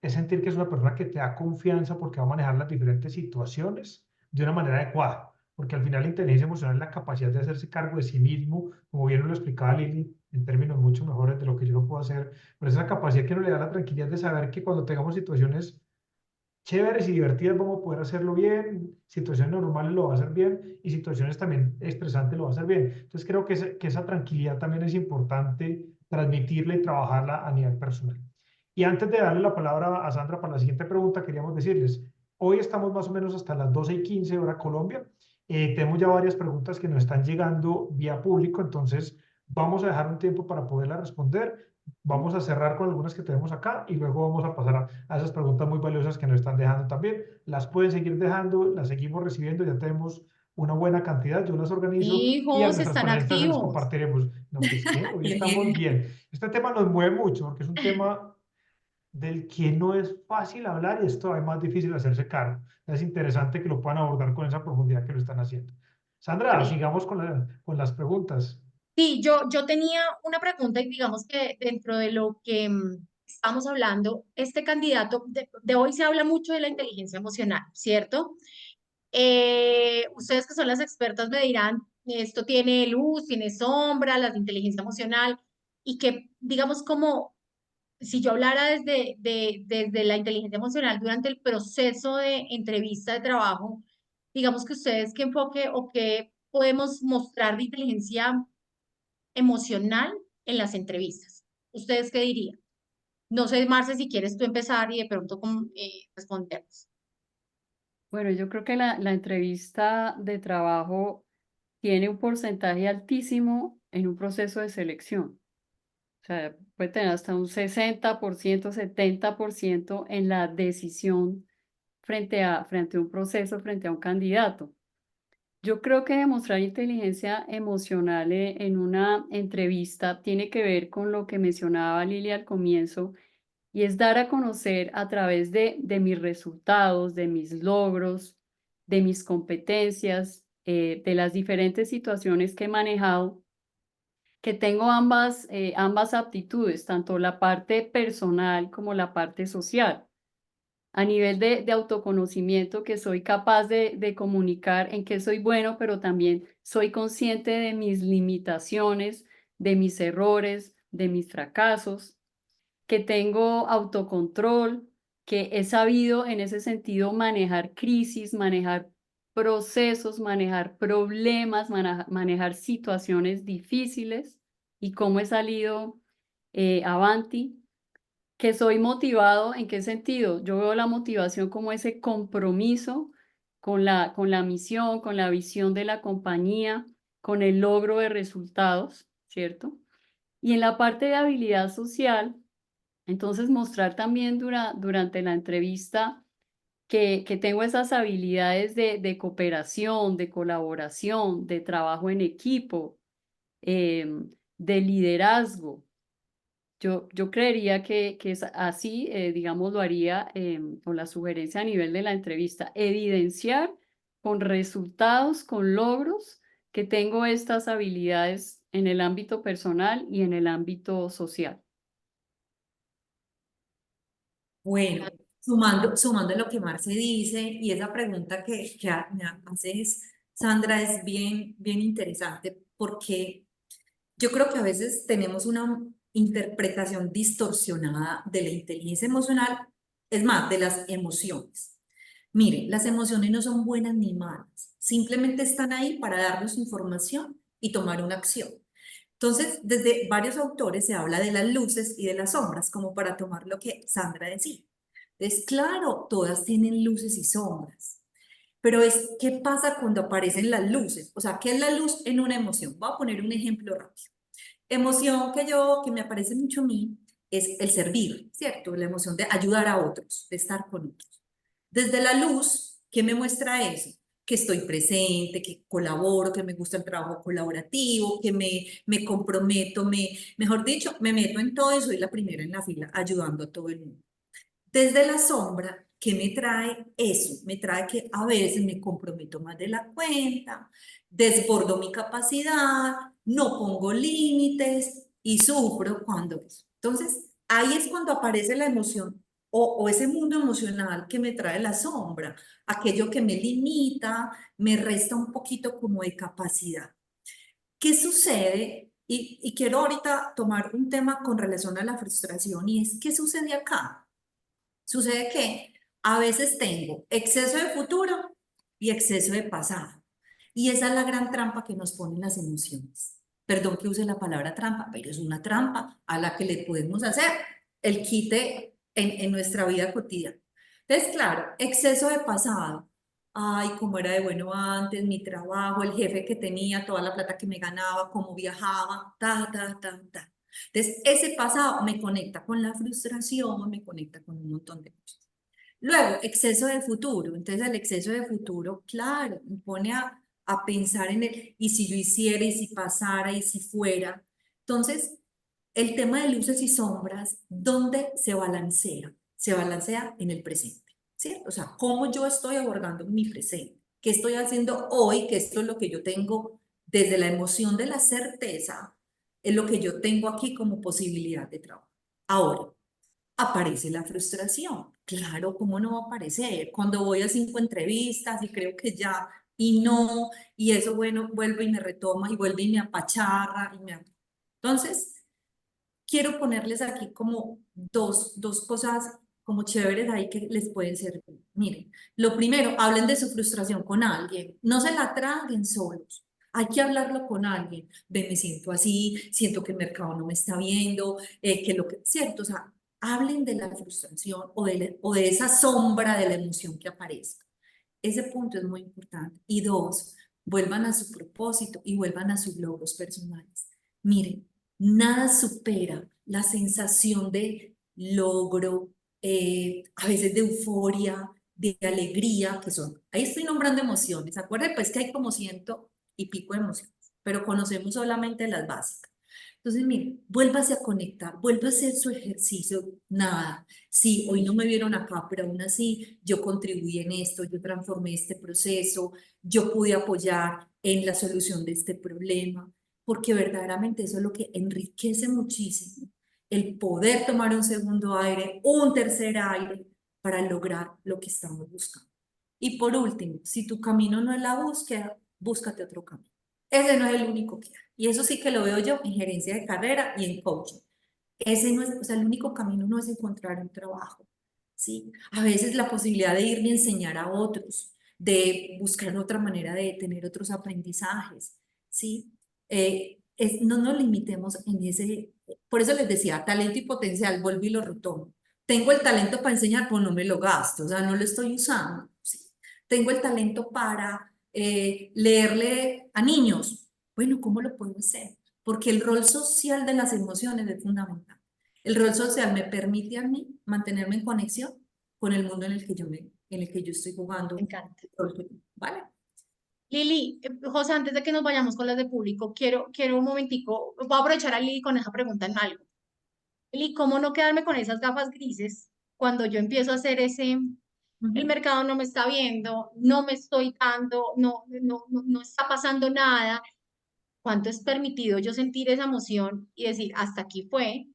es sentir que es una persona que te da confianza porque va a manejar las diferentes situaciones de una manera adecuada. Porque al final la inteligencia emocional es la capacidad de hacerse cargo de sí mismo, como bien lo explicaba Lili, en términos mucho mejores de lo que yo lo puedo hacer, pero esa capacidad que nos le da la tranquilidad de saber que cuando tengamos situaciones chéveres y divertidas vamos a poder hacerlo bien, situaciones normales lo va a hacer bien y situaciones también estresantes lo va a hacer bien. Entonces creo que esa tranquilidad también es importante transmitirla y trabajarla a nivel personal. Y antes de darle la palabra a Sandra para la siguiente pregunta, queríamos decirles, hoy estamos más o menos hasta las 12:15 hora Colombia. Tenemos ya varias preguntas que nos están llegando vía público, entonces vamos a dejar un tiempo para poderlas responder. Vamos a cerrar con algunas que tenemos acá y luego vamos a pasar a esas preguntas muy valiosas que nos están dejando también. Las pueden seguir dejando, las seguimos recibiendo, ya tenemos una buena cantidad, yo las organizo y a Hijos, nuestros están panelistas se los activos. compartiremos. No, pues que hoy Bien, estamos bien. bien. Este tema nos mueve mucho porque es un tema del que no es fácil hablar y es todavía más difícil hacerse cargo. Es interesante que lo puedan abordar con esa profundidad que lo están haciendo. Sandra, Sí, sigamos con las preguntas. sí, yo tenía una pregunta y digamos que dentro de lo que estamos hablando, este candidato, de hoy se habla mucho de la inteligencia emocional, ¿cierto? Ustedes que son las expertas me dirán, esto tiene luz, tiene sombra, la de inteligencia emocional, y que digamos como si yo hablara desde la inteligencia emocional durante el proceso de entrevista de trabajo, digamos que ustedes qué enfoque o qué podemos mostrar de inteligencia emocional en las entrevistas. ¿Ustedes qué dirían? No sé, Marce, si quieres tú empezar y de pronto respondernos. Bueno, yo creo que la entrevista de trabajo tiene un porcentaje altísimo en un proceso de selección. O sea, puede tener hasta un 60%, 70% en la decisión frente a un proceso, frente a un candidato. Yo creo que demostrar inteligencia emocional en una entrevista tiene que ver con lo que mencionaba Lili al comienzo, y es dar a conocer a través de mis resultados, de mis logros, de mis competencias, de las diferentes situaciones que he manejado, que tengo ambas aptitudes, tanto la parte personal como la parte social. A nivel de autoconocimiento, que soy capaz de comunicar en qué soy bueno, pero también soy consciente de mis limitaciones, de mis errores, de mis fracasos, que tengo autocontrol, que he sabido en ese sentido manejar crisis, manejar procesos, manejar problemas, manejar situaciones difíciles y cómo he salido avanti. Que soy motivado, ¿en qué sentido? Yo veo la motivación como ese compromiso con la misión, con la visión de la compañía, con el logro de resultados, ¿cierto? Y en la parte de habilidad social, entonces mostrar también durante la entrevista que tengo esas habilidades de cooperación, de colaboración, de trabajo en equipo, de liderazgo. Yo creería que es así, digamos, lo haría, o la sugerencia a nivel de la entrevista, evidenciar con resultados, con logros, que tengo estas habilidades en el ámbito personal y en el ámbito social. Bueno, sumando lo que Marce dice y esa pregunta que me haces, Sandra, es bien interesante porque yo creo que a veces tenemos una interpretación distorsionada de la inteligencia emocional, es más, de las emociones. Mire, las emociones no son buenas ni malas, simplemente están ahí para darnos información y tomar una acción. Entonces, desde varios autores se habla de las luces y de las sombras, como para tomar lo que Sandra decía. Entonces, claro, todas tienen luces y sombras, pero ¿qué pasa cuando aparecen las luces? O sea, ¿qué es la luz en una emoción? Voy a poner un ejemplo rápido. Emoción que me aparece mucho a mí es el servir, ¿cierto? La emoción de ayudar a otros, de estar con otros. Desde la luz, ¿qué me muestra eso? Que estoy presente, que colaboro, que me gusta el trabajo colaborativo, que me comprometo, mejor dicho, me meto en todo y soy la primera en la fila ayudando a todo el mundo. Desde la sombra, ¿qué me trae eso? Me trae que a veces me comprometo más de la cuenta, desbordo mi capacidad, no pongo límites y sufro cuando eso. Entonces, ahí es cuando aparece la emoción o ese mundo emocional que me trae la sombra, aquello que me limita, me resta un poquito como de capacidad. ¿Qué sucede? Y quiero ahorita tomar un tema con relación a la frustración y es, ¿qué sucede acá? Sucede que a veces tengo exceso de futuro y exceso de pasado. Y esa es la gran trampa que nos ponen las emociones. Perdón que use la palabra trampa, pero es una trampa a la que le podemos hacer el quite en nuestra vida cotidiana. Entonces, claro, exceso de pasado. Ay, cómo era de bueno antes, mi trabajo, el jefe que tenía, toda la plata que me ganaba, cómo viajaba, ta. Entonces, ese pasado me conecta con la frustración, me conecta con un montón de cosas. Luego, exceso de futuro. Entonces, el exceso de futuro, claro, me pone a pensar en el, y si yo hiciera, y si pasara, y si fuera. Entonces, el tema de luces y sombras, ¿dónde se balancea? Se balancea en el presente, ¿sí? O sea, ¿cómo yo estoy abordando mi presente? ¿Qué estoy haciendo hoy? Que esto es lo que yo tengo desde la emoción de la certeza, es lo que yo tengo aquí como posibilidad de trabajo. Ahora, aparece la frustración. Claro, ¿cómo no va a aparecer? Cuando voy a 5 entrevistas y creo que ya, y no, y eso, bueno, vuelve y me retoma, y vuelve y me apacharra, Entonces, quiero ponerles aquí como dos cosas como chéveres ahí que les pueden servir. Miren, lo primero, hablen de su frustración con alguien, no se la traguen solos. Hay que hablarlo con alguien. Ven, me siento así, siento que el mercado no me está viendo, que lo que, ¿cierto? O sea, hablen de la frustración o de esa sombra de la emoción que aparezca. Ese punto es muy importante. Y dos, vuelvan a su propósito y vuelvan a sus logros personales. Miren, nada supera la sensación de logro, a veces de euforia, de alegría, que son, ahí estoy nombrando emociones. Acuérdense pues que hay como 100 y pico de emociones, pero conocemos solamente las básicas. Entonces, mire, vuélvase a conectar, vuelva a hacer su ejercicio, nada. Sí, hoy no me vieron acá, pero aún así yo contribuí en esto, yo transformé este proceso, yo pude apoyar en la solución de este problema, porque verdaderamente eso es lo que enriquece muchísimo, el poder tomar un segundo aire, un tercer aire para lograr lo que estamos buscando. Y por último, si tu camino no es la búsqueda, búscate otro camino. Ese no es el único que hay. Y eso sí que lo veo yo en gerencia de carrera y en coaching. ese no es, o sea, el único camino no es encontrar un trabajo, ¿sí? A veces la posibilidad de irme a enseñar a otros, de buscar otra manera de tener otros aprendizajes, ¿sí? No nos limitemos en ese, por eso les decía, talento y potencial, vuelvo y lo retomo. Tengo el talento para enseñar, pues no me lo gasto, o sea, no lo estoy usando, ¿sí? Tengo el talento para leerle a niños, bueno, ¿cómo lo puedo hacer? Porque el rol social de las emociones es fundamental. El rol social me permite a mí mantenerme en conexión con el mundo en el que yo estoy jugando. Me encanta. ¿Vale? Lili, José, antes de que nos vayamos con las de público, quiero un momentico, voy a aprovechar a Lili con esa pregunta en algo. Lili, ¿cómo no quedarme con esas gafas grises cuando yo empiezo a hacer el mercado no me está viendo, no me estoy dando, no está pasando nada? ¿Cuánto es permitido yo sentir esa emoción y decir, hasta aquí fue?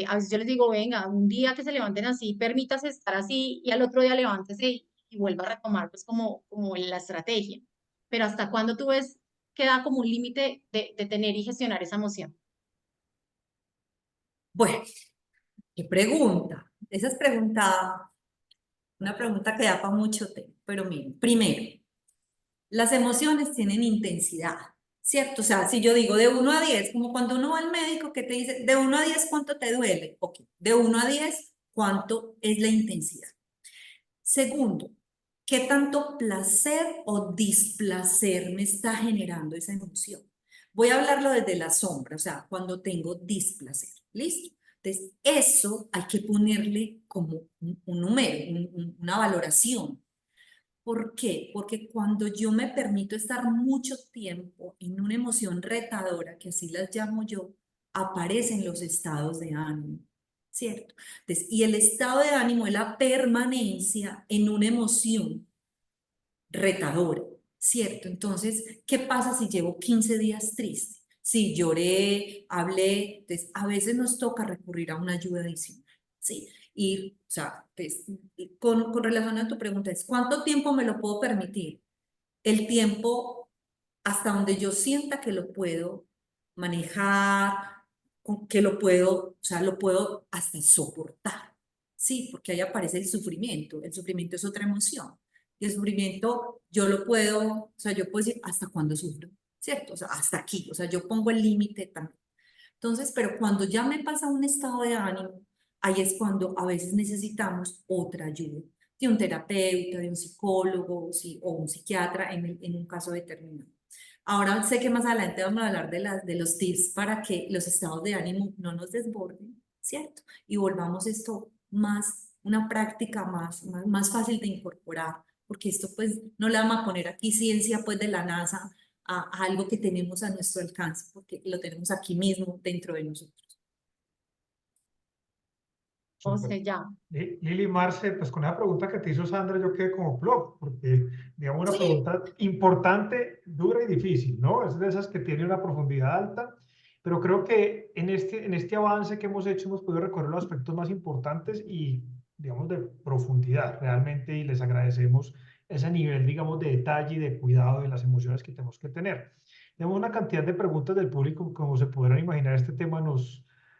A veces yo les digo, venga, un día que se levanten así, permítase estar así, y al otro día levántese y vuelva a retomar pues como la estrategia. Pero ¿hasta cuándo tú ves que da como un límite de tener y gestionar esa emoción? Bueno, qué pregunta. Esa es una pregunta que da para mucho tiempo. Pero miren, primero, las emociones tienen intensidad, ¿cierto? O sea, si yo digo de 1 a 10, como cuando uno va al médico que te dice, de 1 a 10, ¿cuánto te duele? Ok, de 1 a 10, ¿cuánto es la intensidad? Segundo, ¿qué tanto placer o displacer me está generando esa emoción? Voy a hablarlo desde la sombra, o sea, cuando tengo displacer. ¿Listo? Entonces, eso hay que ponerle como un número, una valoración. ¿Por qué? Porque cuando yo me permito estar mucho tiempo en una emoción retadora, que así las llamo yo, aparecen los estados de ánimo, ¿cierto? Entonces, y el estado de ánimo es la permanencia en una emoción retadora, ¿cierto? Entonces, ¿qué pasa si llevo 15 días triste? Si lloré, hablé, entonces a veces nos toca recurrir a una ayuda adicional, ¿sí? Y, o sea, pues, con relación a tu pregunta, es ¿cuánto tiempo me lo puedo permitir? El tiempo hasta donde yo sienta que lo puedo manejar, que lo puedo, o sea, lo puedo hasta soportar, ¿sí? Porque ahí aparece el sufrimiento es otra emoción, y el sufrimiento yo lo puedo, o sea, yo puedo decir hasta cuándo sufro, ¿cierto? O sea, hasta aquí, o sea, yo pongo el límite también. Entonces, pero cuando ya me pasa un estado de ánimo, ahí es cuando a veces necesitamos otra ayuda, de un terapeuta, de un psicólogo, sí, o un psiquiatra en un caso determinado. Ahora sé que más adelante vamos a hablar de los tips para que los estados de ánimo no nos desborden, ¿cierto? Y volvamos esto más, una práctica más fácil de incorporar, porque esto pues no le vamos a poner aquí ciencia pues de la NASA a algo que tenemos a nuestro alcance, porque lo tenemos aquí mismo dentro de nosotros. Súper. José, ya. Lili, Marce, pues con esa pregunta que te hizo Sandra, yo quedé como plop, porque, digamos, una pregunta importante, dura y difícil, ¿no? Es de esas que tiene una profundidad alta, pero creo que en este avance que hemos hecho hemos podido recorrer los aspectos más importantes y, digamos, de profundidad realmente, y les agradecemos ese nivel, digamos, de detalle y de cuidado de las emociones que tenemos que tener. Tenemos una cantidad de preguntas del público, como se podrán imaginar, este tema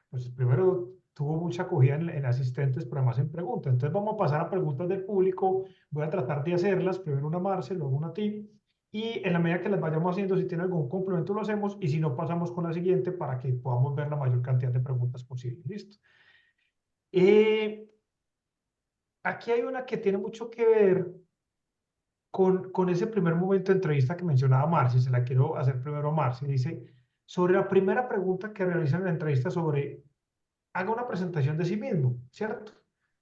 pues primero tuvo mucha acogida en asistentes, pero además en preguntas. Entonces vamos a pasar a preguntas del público. Voy a tratar de hacerlas, primero una Marce, luego una a ti. Y en la medida que las vayamos haciendo, si tiene algún complemento lo hacemos y si no pasamos con la siguiente para que podamos ver la mayor cantidad de preguntas posible. Listo. Eh, Aquí hay una que tiene mucho que ver con ese primer momento de entrevista que mencionaba Marci. Se la quiero hacer primero a Marci. Dice, sobre la primera pregunta que realizan en la entrevista sobre haga una presentación de sí mismo, ¿cierto?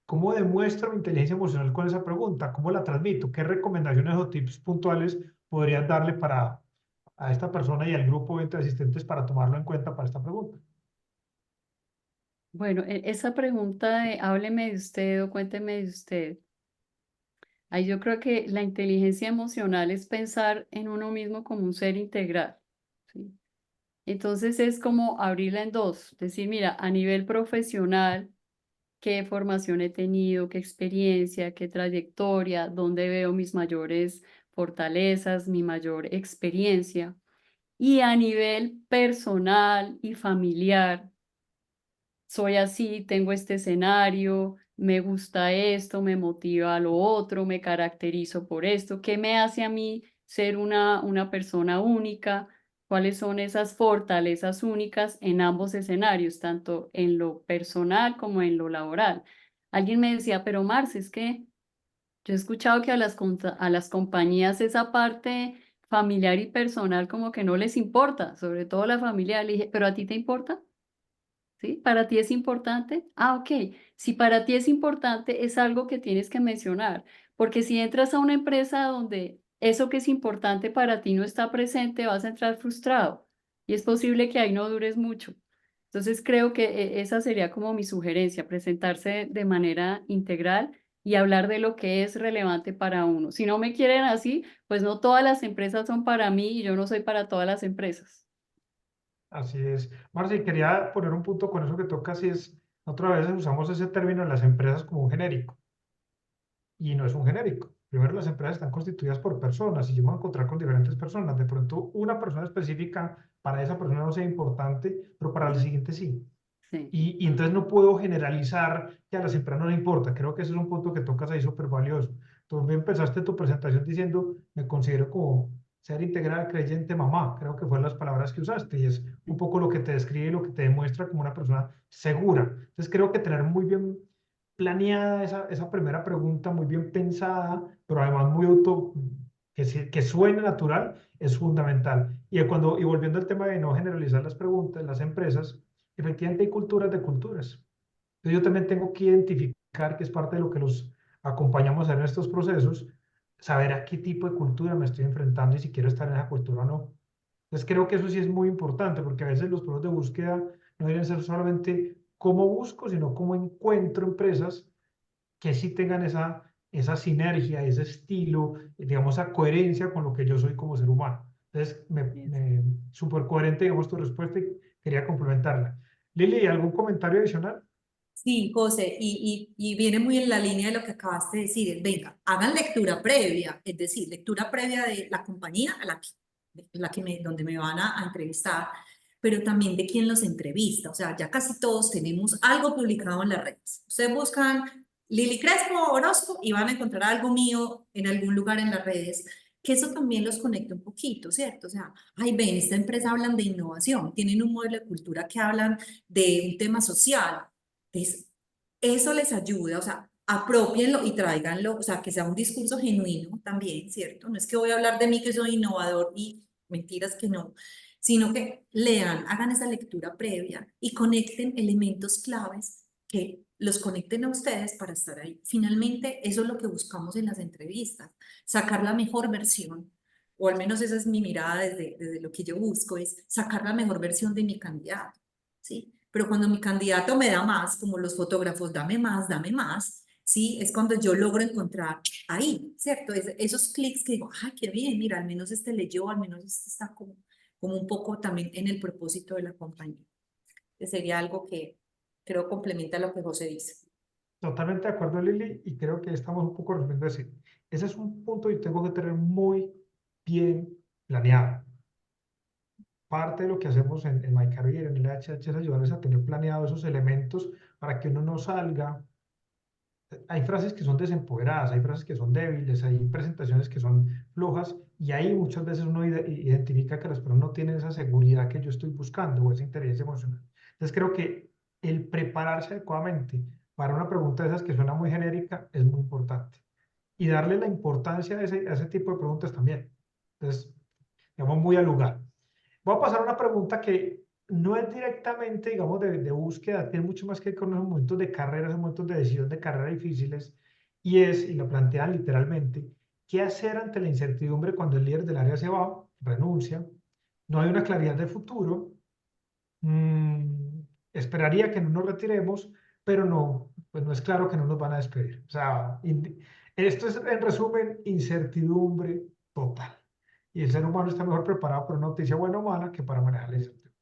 ¿Cómo demuestro mi inteligencia emocional con esa pregunta? ¿Cómo la transmito? ¿Qué recomendaciones o tips puntuales podrías darle a esta persona y al grupo de asistentes para tomarlo en cuenta para esta pregunta? Bueno, esa pregunta de hábleme de usted o cuénteme de usted. Ahí yo creo que la inteligencia emocional es pensar en uno mismo como un ser integral, ¿sí? Entonces es como abrirla en dos, decir, mira, a nivel profesional, qué formación he tenido, qué experiencia, qué trayectoria, dónde veo mis mayores fortalezas, mi mayor experiencia. Y a nivel personal y familiar, soy así, tengo este escenario, me gusta esto, me motiva lo otro, me caracterizo por esto, ¿qué me hace a mí ser una persona única? ¿Cuáles son esas fortalezas únicas en ambos escenarios, tanto en lo personal como en lo laboral? Alguien me decía, pero Marce, es que yo he escuchado que a las compañías esa parte familiar y personal como que no les importa, sobre todo la familiar. Le dije, ¿pero a ti te importa? ¿Sí? ¿Para ti es importante? Ah, ok. Si para ti es importante, es algo que tienes que mencionar, porque si entras a una empresa donde eso que es importante para ti no está presente, vas a entrar frustrado y es posible que ahí no dures mucho. Entonces creo que esa sería como mi sugerencia, presentarse de manera integral y hablar de lo que es relevante para uno. Si no me quieren así, pues no todas las empresas son para mí y yo no soy para todas las empresas. Así es. Marci, quería poner un punto con eso que tocas y es, otra vez usamos ese término en las empresas como un genérico y no es un genérico. Primero, las empresas están constituidas por personas y yo me voy a encontrar con diferentes personas. De pronto, una persona específica para esa persona no sea importante, pero para el siguiente sí. Sí, Y entonces no puedo generalizar que a las empresas no le importa. Creo que ese es un punto que tocas ahí súper valioso. Tú me empezaste tu presentación diciendo, me considero como ser integral, creyente, mamá. Creo que fueron las palabras que usaste y es un poco lo que te describe y lo que te demuestra como una persona segura. Entonces creo que tener muy bien planeada esa primera pregunta, muy bien pensada, pero además muy que suene natural, es fundamental. Y volviendo al tema de no generalizar las preguntas, las empresas, efectivamente hay culturas de culturas. Entonces yo también tengo que identificar, que es parte de lo que los acompañamos en estos procesos, saber a qué tipo de cultura me estoy enfrentando y si quiero estar en esa cultura o no. Entonces creo que eso sí es muy importante, porque a veces los procesos de búsqueda no deben ser solamente cómo busco, sino cómo encuentro empresas que sí tengan esa sinergia, ese estilo, digamos, esa coherencia con lo que yo soy como ser humano. Entonces, súper coherente, digamos, tu respuesta y quería complementarla. Lili, ¿algún comentario adicional? Sí, José, y viene muy en la línea de lo que acabaste de decir. Venga, hagan lectura previa, es decir, lectura previa de la compañía a donde me van a entrevistar, pero también de quién los entrevista. O sea, ya casi todos tenemos algo publicado en las redes. Ustedes buscan Lili Crespo Orozco y van a encontrar algo mío en algún lugar en las redes, que eso también los conecta un poquito, ¿cierto? O sea, ay, ven, esta empresa hablan de innovación, tienen un modelo de cultura que hablan de un tema social. Entonces, eso les ayuda, o sea, apropienlo y tráiganlo, o sea, que sea un discurso genuino también, ¿cierto? No es que voy a hablar de mí que soy innovador y mentiras que no, sino que lean, hagan esa lectura previa y conecten elementos claves que los conecten a ustedes para estar ahí. Finalmente, eso es lo que buscamos en las entrevistas, sacar la mejor versión, o al menos esa es mi mirada desde lo que yo busco, es sacar la mejor versión de mi candidato, ¿sí? Pero cuando mi candidato me da más, como los fotógrafos, dame más, ¿sí? Es cuando yo logro encontrar ahí, ¿cierto? Esos clics que digo, ay, qué bien, mira, al menos este leyó, al menos este está como un poco también en el propósito de la compañía. Sería algo que creo complementa lo que José dice. Totalmente de acuerdo, Lili, y creo que estamos un poco resumiendo decir, ese es un punto que tengo que tener muy bien planeado. Parte de lo que hacemos en My Career, en el HH, es ayudarles a tener planeados esos elementos para que uno no salga. Hay frases que son desempoderadas, hay frases que son débiles, hay presentaciones que son flojas y ahí muchas veces uno identifica que las personas no tienen esa seguridad que yo estoy buscando o esa inteligencia emocional. Entonces creo que el prepararse adecuadamente para una pregunta de esas que suena muy genérica es muy importante y darle la importancia a ese tipo de preguntas también. Entonces, digamos, muy al lugar. Voy a pasar a una pregunta que no es directamente, digamos, de búsqueda, tiene mucho más que ver con los momentos de carrera, esos momentos de decisión de carrera difíciles, y lo plantean literalmente, ¿qué hacer ante la incertidumbre cuando el líder del área se va, renuncia, no hay una claridad de futuro, mm, esperaría que no nos retiremos, pero no, pues no es claro que no nos van a despedir. O sea, esto es en resumen incertidumbre total. Y el ser humano está mejor preparado para una noticia buena o mala que para manejar la incertidumbre.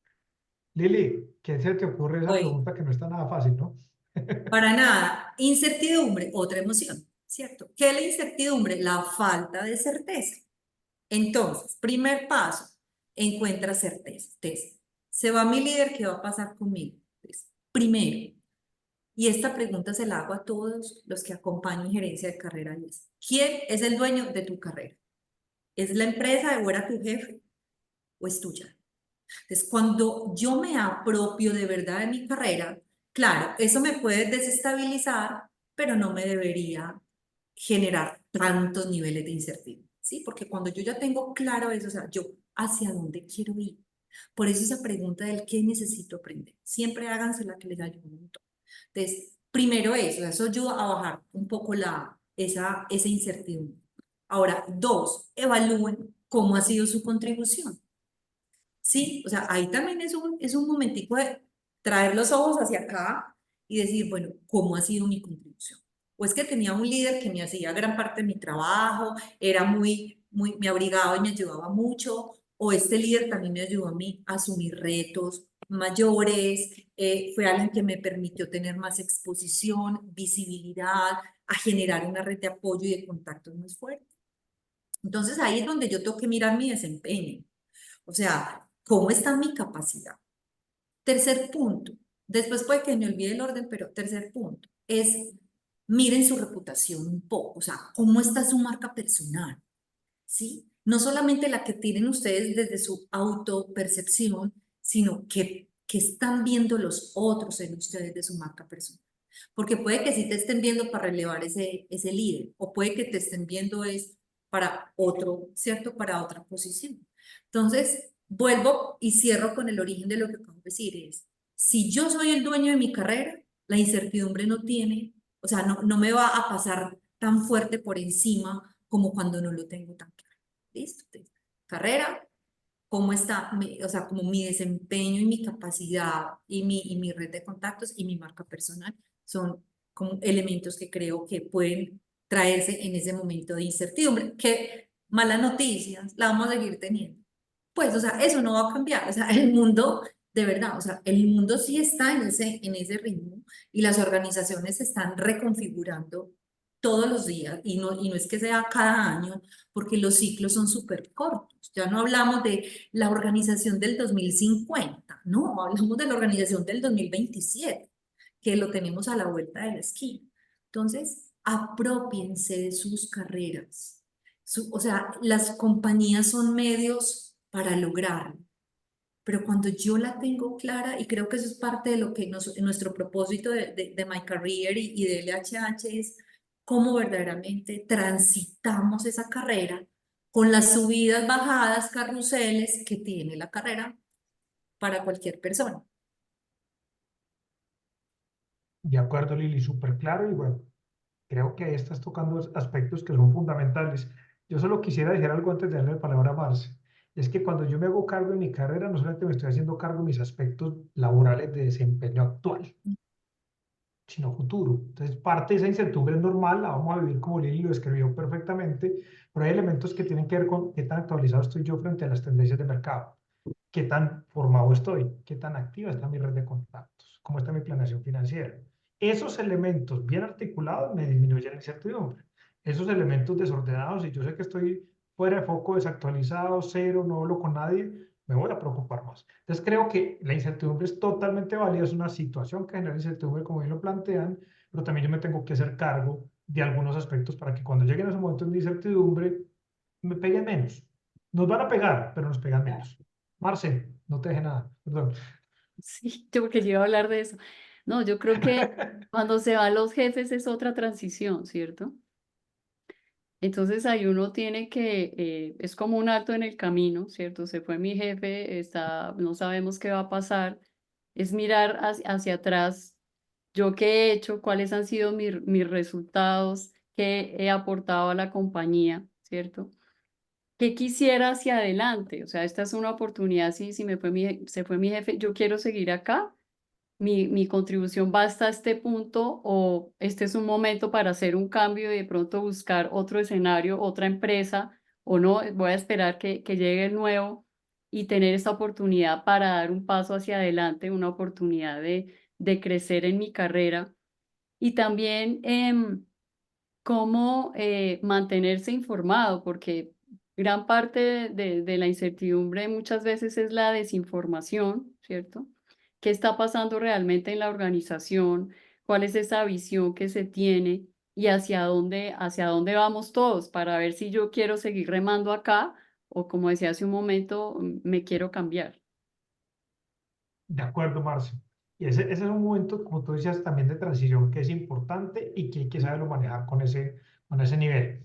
Lili, ¿qué se te ocurre esa Oye, pregunta que no está nada fácil, ¿no? para nada, incertidumbre, otra emoción, ¿cierto? ¿Qué es la incertidumbre? La falta de certeza. Entonces, primer paso, encuentra certeza. Se va mi líder, ¿qué va a pasar conmigo? Entonces, Primero, y esta pregunta se la hago a todos los que acompañan gerencia de carrera, y es, ¿quién es el dueño de tu carrera? ¿Es la empresa o era tu jefe o es tuya? Entonces, cuando yo me apropio de verdad de mi carrera, claro, eso me puede desestabilizar, pero no me debería generar tantos niveles de incertidumbre, ¿sí? Porque cuando yo ya tengo claro eso, o sea, yo hacia dónde quiero ir. Por eso esa pregunta del qué necesito aprender, siempre háganse la que les ayude un montón. Entonces, primero eso ayuda a bajar un poco esa incertidumbre. Ahora, dos, evalúen cómo ha sido su contribución. Sí, o sea, ahí también es un momentico de traer los ojos hacia acá y decir, bueno, ¿cómo ha sido mi contribución? O es que tenía un líder que me hacía gran parte de mi trabajo, era me abrigaba y me ayudaba mucho, o este líder también me ayudó a mí a asumir retos mayores, fue alguien que me permitió tener más exposición, visibilidad, a generar una red de apoyo y de contactos más fuerte. Entonces ahí es donde yo tengo que mirar mi desempeño. O sea, ¿cómo está mi capacidad? Tercer punto, después puede que me olvide el orden, pero tercer punto es, miren su reputación un poco, o sea, ¿cómo está su marca personal? ¿Sí? No solamente la que tienen ustedes desde su autopercepción, sino que están viendo los otros en ustedes de su marca personal. Porque puede que sí te estén viendo para relevar ese líder, o puede que te estén viendo es para otro, ¿cierto? Para otra posición. Entonces, vuelvo y cierro con el origen de lo que acabo de decir, es, si yo soy el dueño de mi carrera, la incertidumbre no tiene, o sea, no me va a pasar tan fuerte por encima como cuando no lo tengo tan claro. ¿Listo? Entonces, carrera, cómo está, o sea, como mi desempeño y mi capacidad y mi red de contactos y mi marca personal son como elementos que creo que pueden traerse en ese momento de incertidumbre. Que malas noticias la vamos a seguir teniendo. Pues, o sea, eso no va a cambiar. O sea, el mundo, de verdad, o sea, el mundo sí está en ese ritmo y las organizaciones se están reconfigurando todos los días y no es que sea cada año, porque los ciclos son súper cortos. Ya no hablamos de la organización del 2050, no, hablamos de la organización del 2027, que lo tenemos a la vuelta de la esquina. Entonces, apropiense de sus carreras. O sea, las compañías son medios para lograrlo, pero cuando yo la tengo clara, y creo que eso es parte de lo que nuestro propósito de My Career y de LHH es cómo verdaderamente transitamos esa carrera con las subidas, bajadas, carruseles que tiene la carrera para cualquier persona. De acuerdo, Lili, súper claro y bueno, creo que ahí estás tocando aspectos que son fundamentales. Yo solo quisiera decir algo antes de darle la palabra a Marce. Es que cuando yo me hago cargo de mi carrera, no solamente me estoy haciendo cargo de mis aspectos laborales de desempeño actual, sino futuro. Entonces, parte de esa incertidumbre es normal, la vamos a vivir como Lili lo describió perfectamente, pero hay elementos que tienen que ver con qué tan actualizado estoy yo frente a las tendencias de mercado, qué tan formado estoy, qué tan activa está mi red de contactos, cómo está mi planeación financiera. Esos elementos bien articulados me disminuyen la incertidumbre. Esos elementos desordenados, y yo sé que estoy fuera de foco, desactualizado, cero, no hablo con nadie, me voy a preocupar más. Entonces creo que la incertidumbre es totalmente válida, es una situación que genera incertidumbre como bien lo plantean, pero también yo me tengo que hacer cargo de algunos aspectos para que cuando lleguen esos momentos de incertidumbre me peguen menos. Nos van a pegar, pero nos pegan menos. Marce, no te deje nada, perdón. Sí, yo porque yo iba a hablar de eso. No, yo creo que cuando se van los jefes es otra transición, ¿cierto? Entonces ahí uno tiene que, es como un alto en el camino, ¿cierto? Se fue mi jefe, no sabemos qué va a pasar. Es mirar hacia atrás, yo qué he hecho, cuáles han sido mis resultados, qué he aportado a la compañía, ¿cierto? ¿Qué quisiera hacia adelante? O sea, esta es una oportunidad, sí, si se fue mi jefe, yo quiero seguir acá, mi contribución va hasta este punto o este es un momento para hacer un cambio y de pronto buscar otro escenario, otra empresa o no, voy a esperar que llegue el nuevo y tener esta oportunidad para dar un paso hacia adelante, una oportunidad de crecer en mi carrera y también cómo mantenerse informado, porque gran parte de la incertidumbre muchas veces es la desinformación, ¿cierto? qué está pasando realmente en la organización, cuál es esa visión que se tiene y hacia dónde vamos todos para ver si yo quiero seguir remando acá o como decía hace un momento, me quiero cambiar. De acuerdo, Marcio. Y ese es un momento, como tú decías, también de transición que es importante y que hay que saberlo manejar con ese nivel.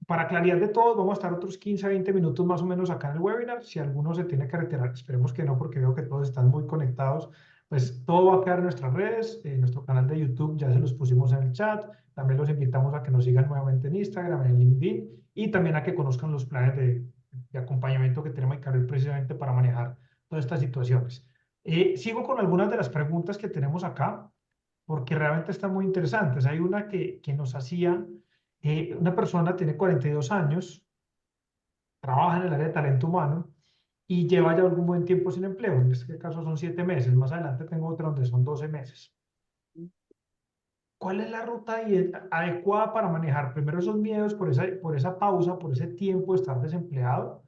Para claridad de todos, vamos a estar otros 15 a 20 minutos más o menos acá en el webinar. Si alguno se tiene que retirar, esperemos que no, porque veo que todos están muy conectados, pues todo va a quedar en nuestras redes, en nuestro canal de YouTube ya se los pusimos en el chat. También los invitamos a que nos sigan nuevamente en Instagram, en LinkedIn y también a que conozcan los planes de acompañamiento que tenemos en Carril precisamente para manejar todas estas situaciones. Sigo con algunas de las preguntas que tenemos acá, porque realmente están muy interesantes. Hay una que nos hacía, una persona tiene 42 años, trabaja en el área de talento humano y lleva ya algún buen tiempo sin empleo. En este caso son 7 meses, más adelante tengo otra donde son 12 meses. ¿Cuál es la ruta adecuada para manejar primero esos miedos por esa pausa, por ese tiempo de estar desempleado?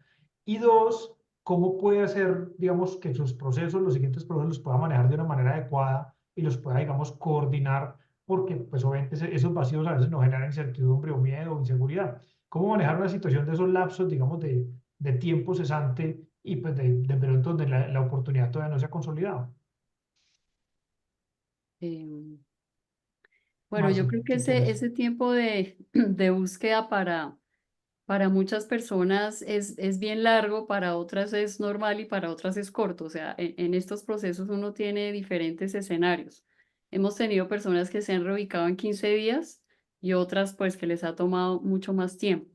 Y dos, ¿cómo puede hacer, digamos, que sus procesos, los siguientes procesos, los pueda manejar de una manera adecuada y los pueda, digamos, coordinar? Porque, pues, obviamente, esos vacíos a veces nos generan incertidumbre o miedo o inseguridad. ¿Cómo manejar una situación de esos lapsos, digamos, de tiempo cesante y, pues, de periodo donde la oportunidad todavía no se ha consolidado? Em, Bueno, yo Marce, creo que si quieres. ese tiempo de, de búsqueda para muchas personas es bien largo, para otras es normal y para otras es corto. O sea, en estos procesos uno tiene diferentes escenarios. Hemos tenido personas que se han reubicado en 15 días y otras pues que les ha tomado mucho más tiempo.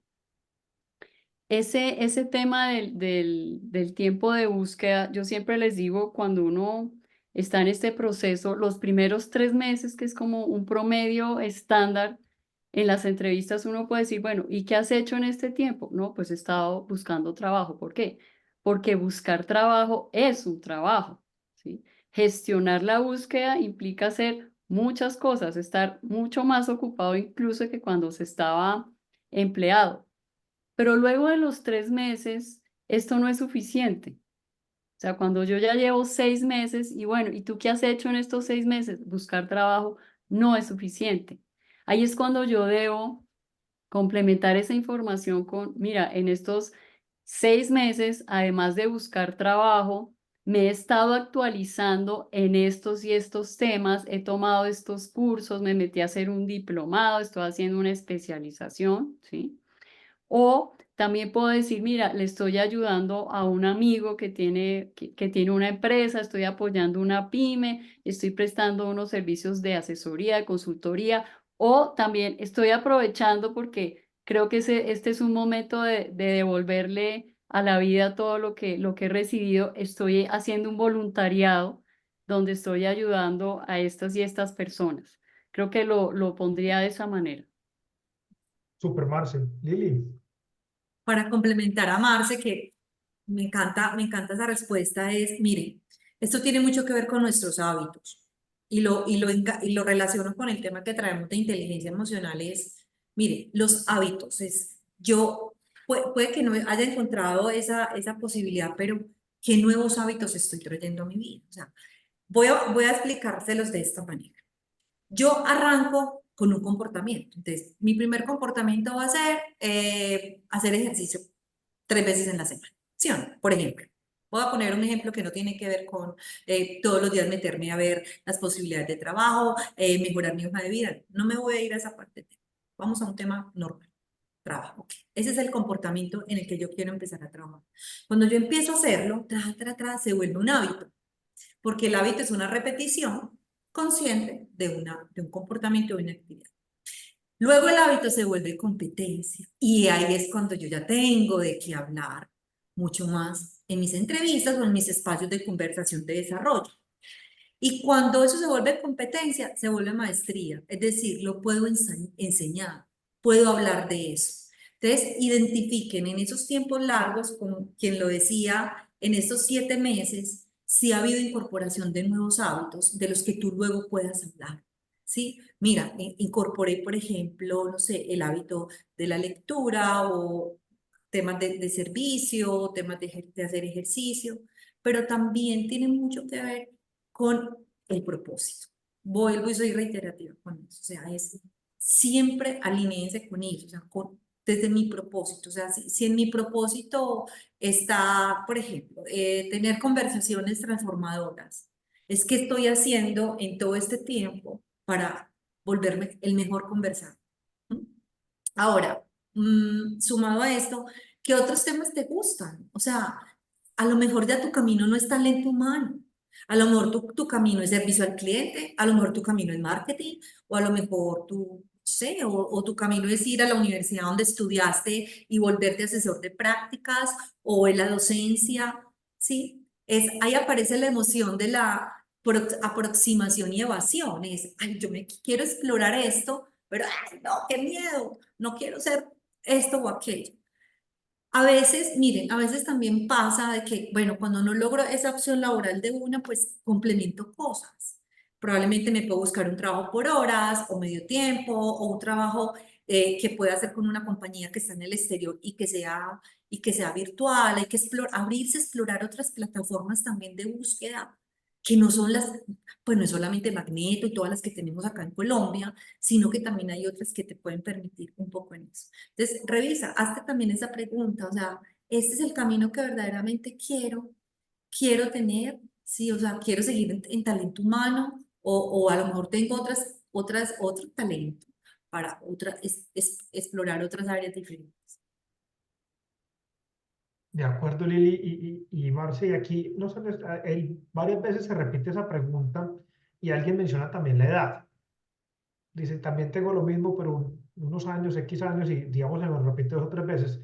Ese tema del tiempo de búsqueda, yo siempre les digo, cuando uno está en este proceso, los primeros 3 meses, que es como un promedio estándar, en las entrevistas uno puede decir, bueno, ¿y qué has hecho en este tiempo? No, pues he estado buscando trabajo. ¿Por qué? Porque buscar trabajo es un trabajo, ¿sí? Gestionar la búsqueda implica hacer muchas cosas, estar mucho más ocupado incluso que cuando se estaba empleado. Pero luego de los 3 meses, esto no es suficiente. O sea, cuando yo ya llevo 6 meses y bueno, ¿y tú qué has hecho en estos 6 meses? Buscar trabajo no es suficiente. Ahí es cuando yo debo complementar esa información con, mira, en estos 6 meses, además de buscar trabajo, me he estado actualizando en estos y estos temas, he tomado estos cursos, me metí a hacer un diplomado, estoy haciendo una especialización, ¿sí? O también puedo decir, mira, le estoy ayudando a un amigo que tiene una empresa, estoy apoyando una pyme, estoy prestando unos servicios de asesoría, de consultoría, o también estoy aprovechando porque creo que este es un momento de devolverle a la vida todo lo que he recibido. Estoy haciendo un voluntariado donde estoy ayudando a estas y estas personas. Creo que lo pondría de esa manera. Super, Marce. Lili. Para complementar a Marce, que me encanta esa respuesta, es, mire, esto tiene mucho que ver con nuestros hábitos y lo relaciono con el tema que traemos de inteligencia emocional, es, mire, los hábitos, puede que no haya encontrado esa posibilidad, pero ¿qué nuevos hábitos estoy trayendo a mi vida? O sea, voy a explicárselos de esta manera. Yo arranco con un comportamiento. Entonces, mi primer comportamiento va a ser hacer ejercicio 3 veces en la semana. ¿Sí o no? Por ejemplo. Voy a poner un ejemplo que no tiene que ver con todos los días meterme a ver las posibilidades de trabajo, mejorar mi hoja de vida. No me voy a ir a esa parte. Vamos a un tema normal. Trabajo. Ese es el comportamiento en el que yo quiero empezar a trabajar. Cuando yo empiezo a hacerlo, se vuelve un hábito, porque el hábito es una repetición consciente de un comportamiento, de una actividad. Luego el hábito se vuelve competencia y ahí es cuando yo ya tengo de qué hablar mucho más en mis entrevistas o en mis espacios de conversación de desarrollo. Y cuando eso se vuelve competencia, se vuelve maestría, es decir, lo puedo enseñar, puedo hablar de eso. Entonces, identifiquen en esos tiempos largos, como quien lo decía, en estos 7 meses, si ha habido incorporación de nuevos hábitos de los que tú luego puedas hablar. ¿Sí? Mira, incorporé, por ejemplo, no sé, el hábito de la lectura o temas de servicio, temas de hacer ejercicio. pero también tiene mucho que ver con el propósito. Vuelvo y soy reiterativa con eso, o sea, es siempre alinéense con ellos, o sea, desde mi propósito, o sea, si en mi propósito está, por ejemplo, tener conversaciones transformadoras, es que estoy haciendo en todo este tiempo para volverme el mejor conversador. Ahora, sumado a esto, ¿qué otros temas te gustan? O sea, a lo mejor ya tu camino no es talento humano. A lo mejor tu camino es servicio al cliente, a lo mejor tu camino es marketing, o a lo mejor tu, no sé, o tu camino es ir a la universidad donde estudiaste y volverte asesor de prácticas, o en la docencia, ¿sí? Ahí aparece la emoción de la aproximación y evasión. Ay, yo me quiero explorar esto, pero ay, no, qué miedo, no quiero ser esto o aquello. A veces, miren, a veces también pasa de que, bueno, cuando no logro esa opción laboral de una, pues complemento cosas. Probablemente me puedo buscar un trabajo por horas o medio tiempo o un trabajo que pueda hacer con una compañía que está en el exterior y que sea virtual. Hay que abrirse, explorar otras plataformas también de búsqueda que no son pues no es solamente Magneto y todas las que tenemos acá en Colombia, sino que también hay otras que te pueden permitir un poco en eso. Entonces, revisa, hazte también esa pregunta, o sea, ¿este es el camino que verdaderamente quiero tener? Sí, o sea, quiero seguir en talento humano o a lo mejor tengo otro talento para explorar otras áreas diferentes. De acuerdo, Lili y Marce, y aquí no sé, varias veces se repite esa pregunta y alguien menciona también la edad. Dice, también tengo lo mismo, pero unos años, X años, y digamos se me repite 2 o 3 veces.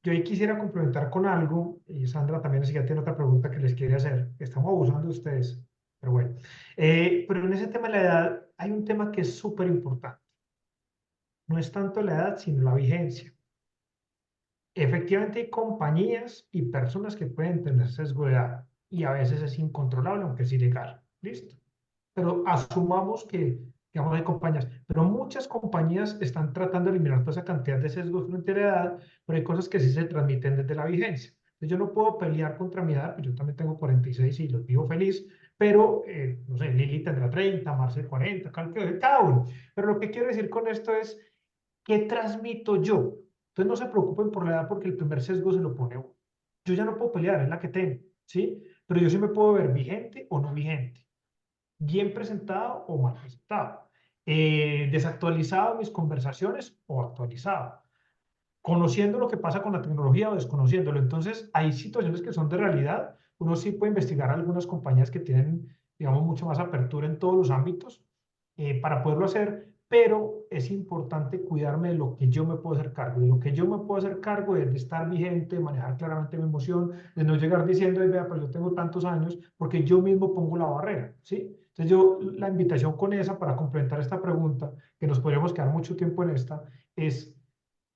Yo ahí quisiera complementar con algo, y Sandra también si ya tiene otra pregunta que les quiere hacer. Estamos abusando de ustedes, pero bueno. Pero en ese tema de la edad hay un tema que es súper importante. No es tanto la edad, sino la vigencia. Efectivamente hay compañías y personas que pueden tener sesgo de edad y a veces es incontrolable, aunque es ilegal. ¿Listo? Pero asumamos que, digamos, hay compañías, pero muchas compañías están tratando de eliminar toda esa cantidad de sesgos frente a la edad, pero hay cosas que sí se transmiten desde la vigencia. Entonces, yo no puedo pelear contra mi edad, pues yo también tengo 46 y los vivo feliz, pero, no sé, Lili tendrá 30, Marcel 40, cada uno. Pero lo que quiero decir con esto es, ¿qué transmito yo? Entonces, no se preocupen por la edad porque el primer sesgo se lo pone uno. Yo ya no puedo pelear, es la que tengo, ¿sí? Pero yo sí me puedo ver vigente o no vigente, bien presentado o mal presentado, desactualizado mis conversaciones o actualizado, conociendo lo que pasa con la tecnología o desconociéndolo. Entonces, hay situaciones que son de realidad. Uno sí puede investigar algunas compañías que tienen, digamos, mucho más apertura en todos los ámbitos para poderlo hacer, pero es importante cuidarme de lo que yo me puedo hacer cargo. De lo que yo me puedo hacer cargo es de estar vigente, manejar claramente mi emoción, de no llegar diciendo, vea, pues yo tengo tantos años, porque yo mismo pongo la barrera, ¿sí? Entonces yo, la invitación con esa, para complementar esta pregunta, que nos podríamos quedar mucho tiempo en esta, es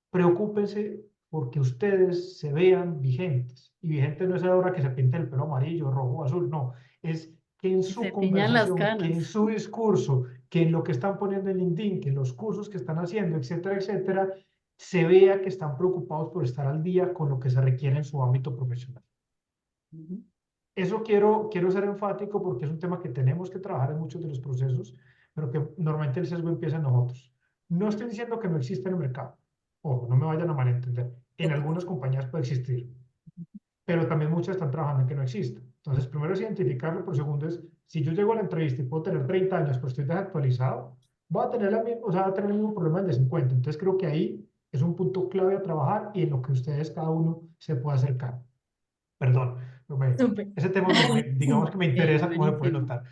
preocúpense porque ustedes se vean vigentes. Y vigente no es ahora que se pinte el pelo amarillo, rojo, azul, no. Es que en Y su se tiñan las conversación, que en canas. su discurso, que en lo que están poniendo en LinkedIn, que en los cursos que están haciendo, etcétera, etcétera, se vea que están preocupados por estar al día con lo que se requiere en su ámbito profesional. Ujú. Eso quiero ser enfático porque es un tema que tenemos que trabajar en muchos de los procesos, pero que normalmente el sesgo empieza en nosotros. No estoy diciendo que no exista en el mercado. Ojo, no me vayan a malentender. En algunas compañías puede existir, pero también muchas están trabajando en que no exista. Entonces, primero es identificarlo, por segundo es, si yo llego a la entrevista y puedo tener 30 años, pero estoy desactualizado, voy a tener, o sea, voy a tener el mismo problema de 50. Entonces, creo que ahí es un punto clave a trabajar y en lo que ustedes, cada uno, se puede acercar. Perdón, Súper. ese tema digamos que me Sí, interesa, como se puede buenísimo. notar.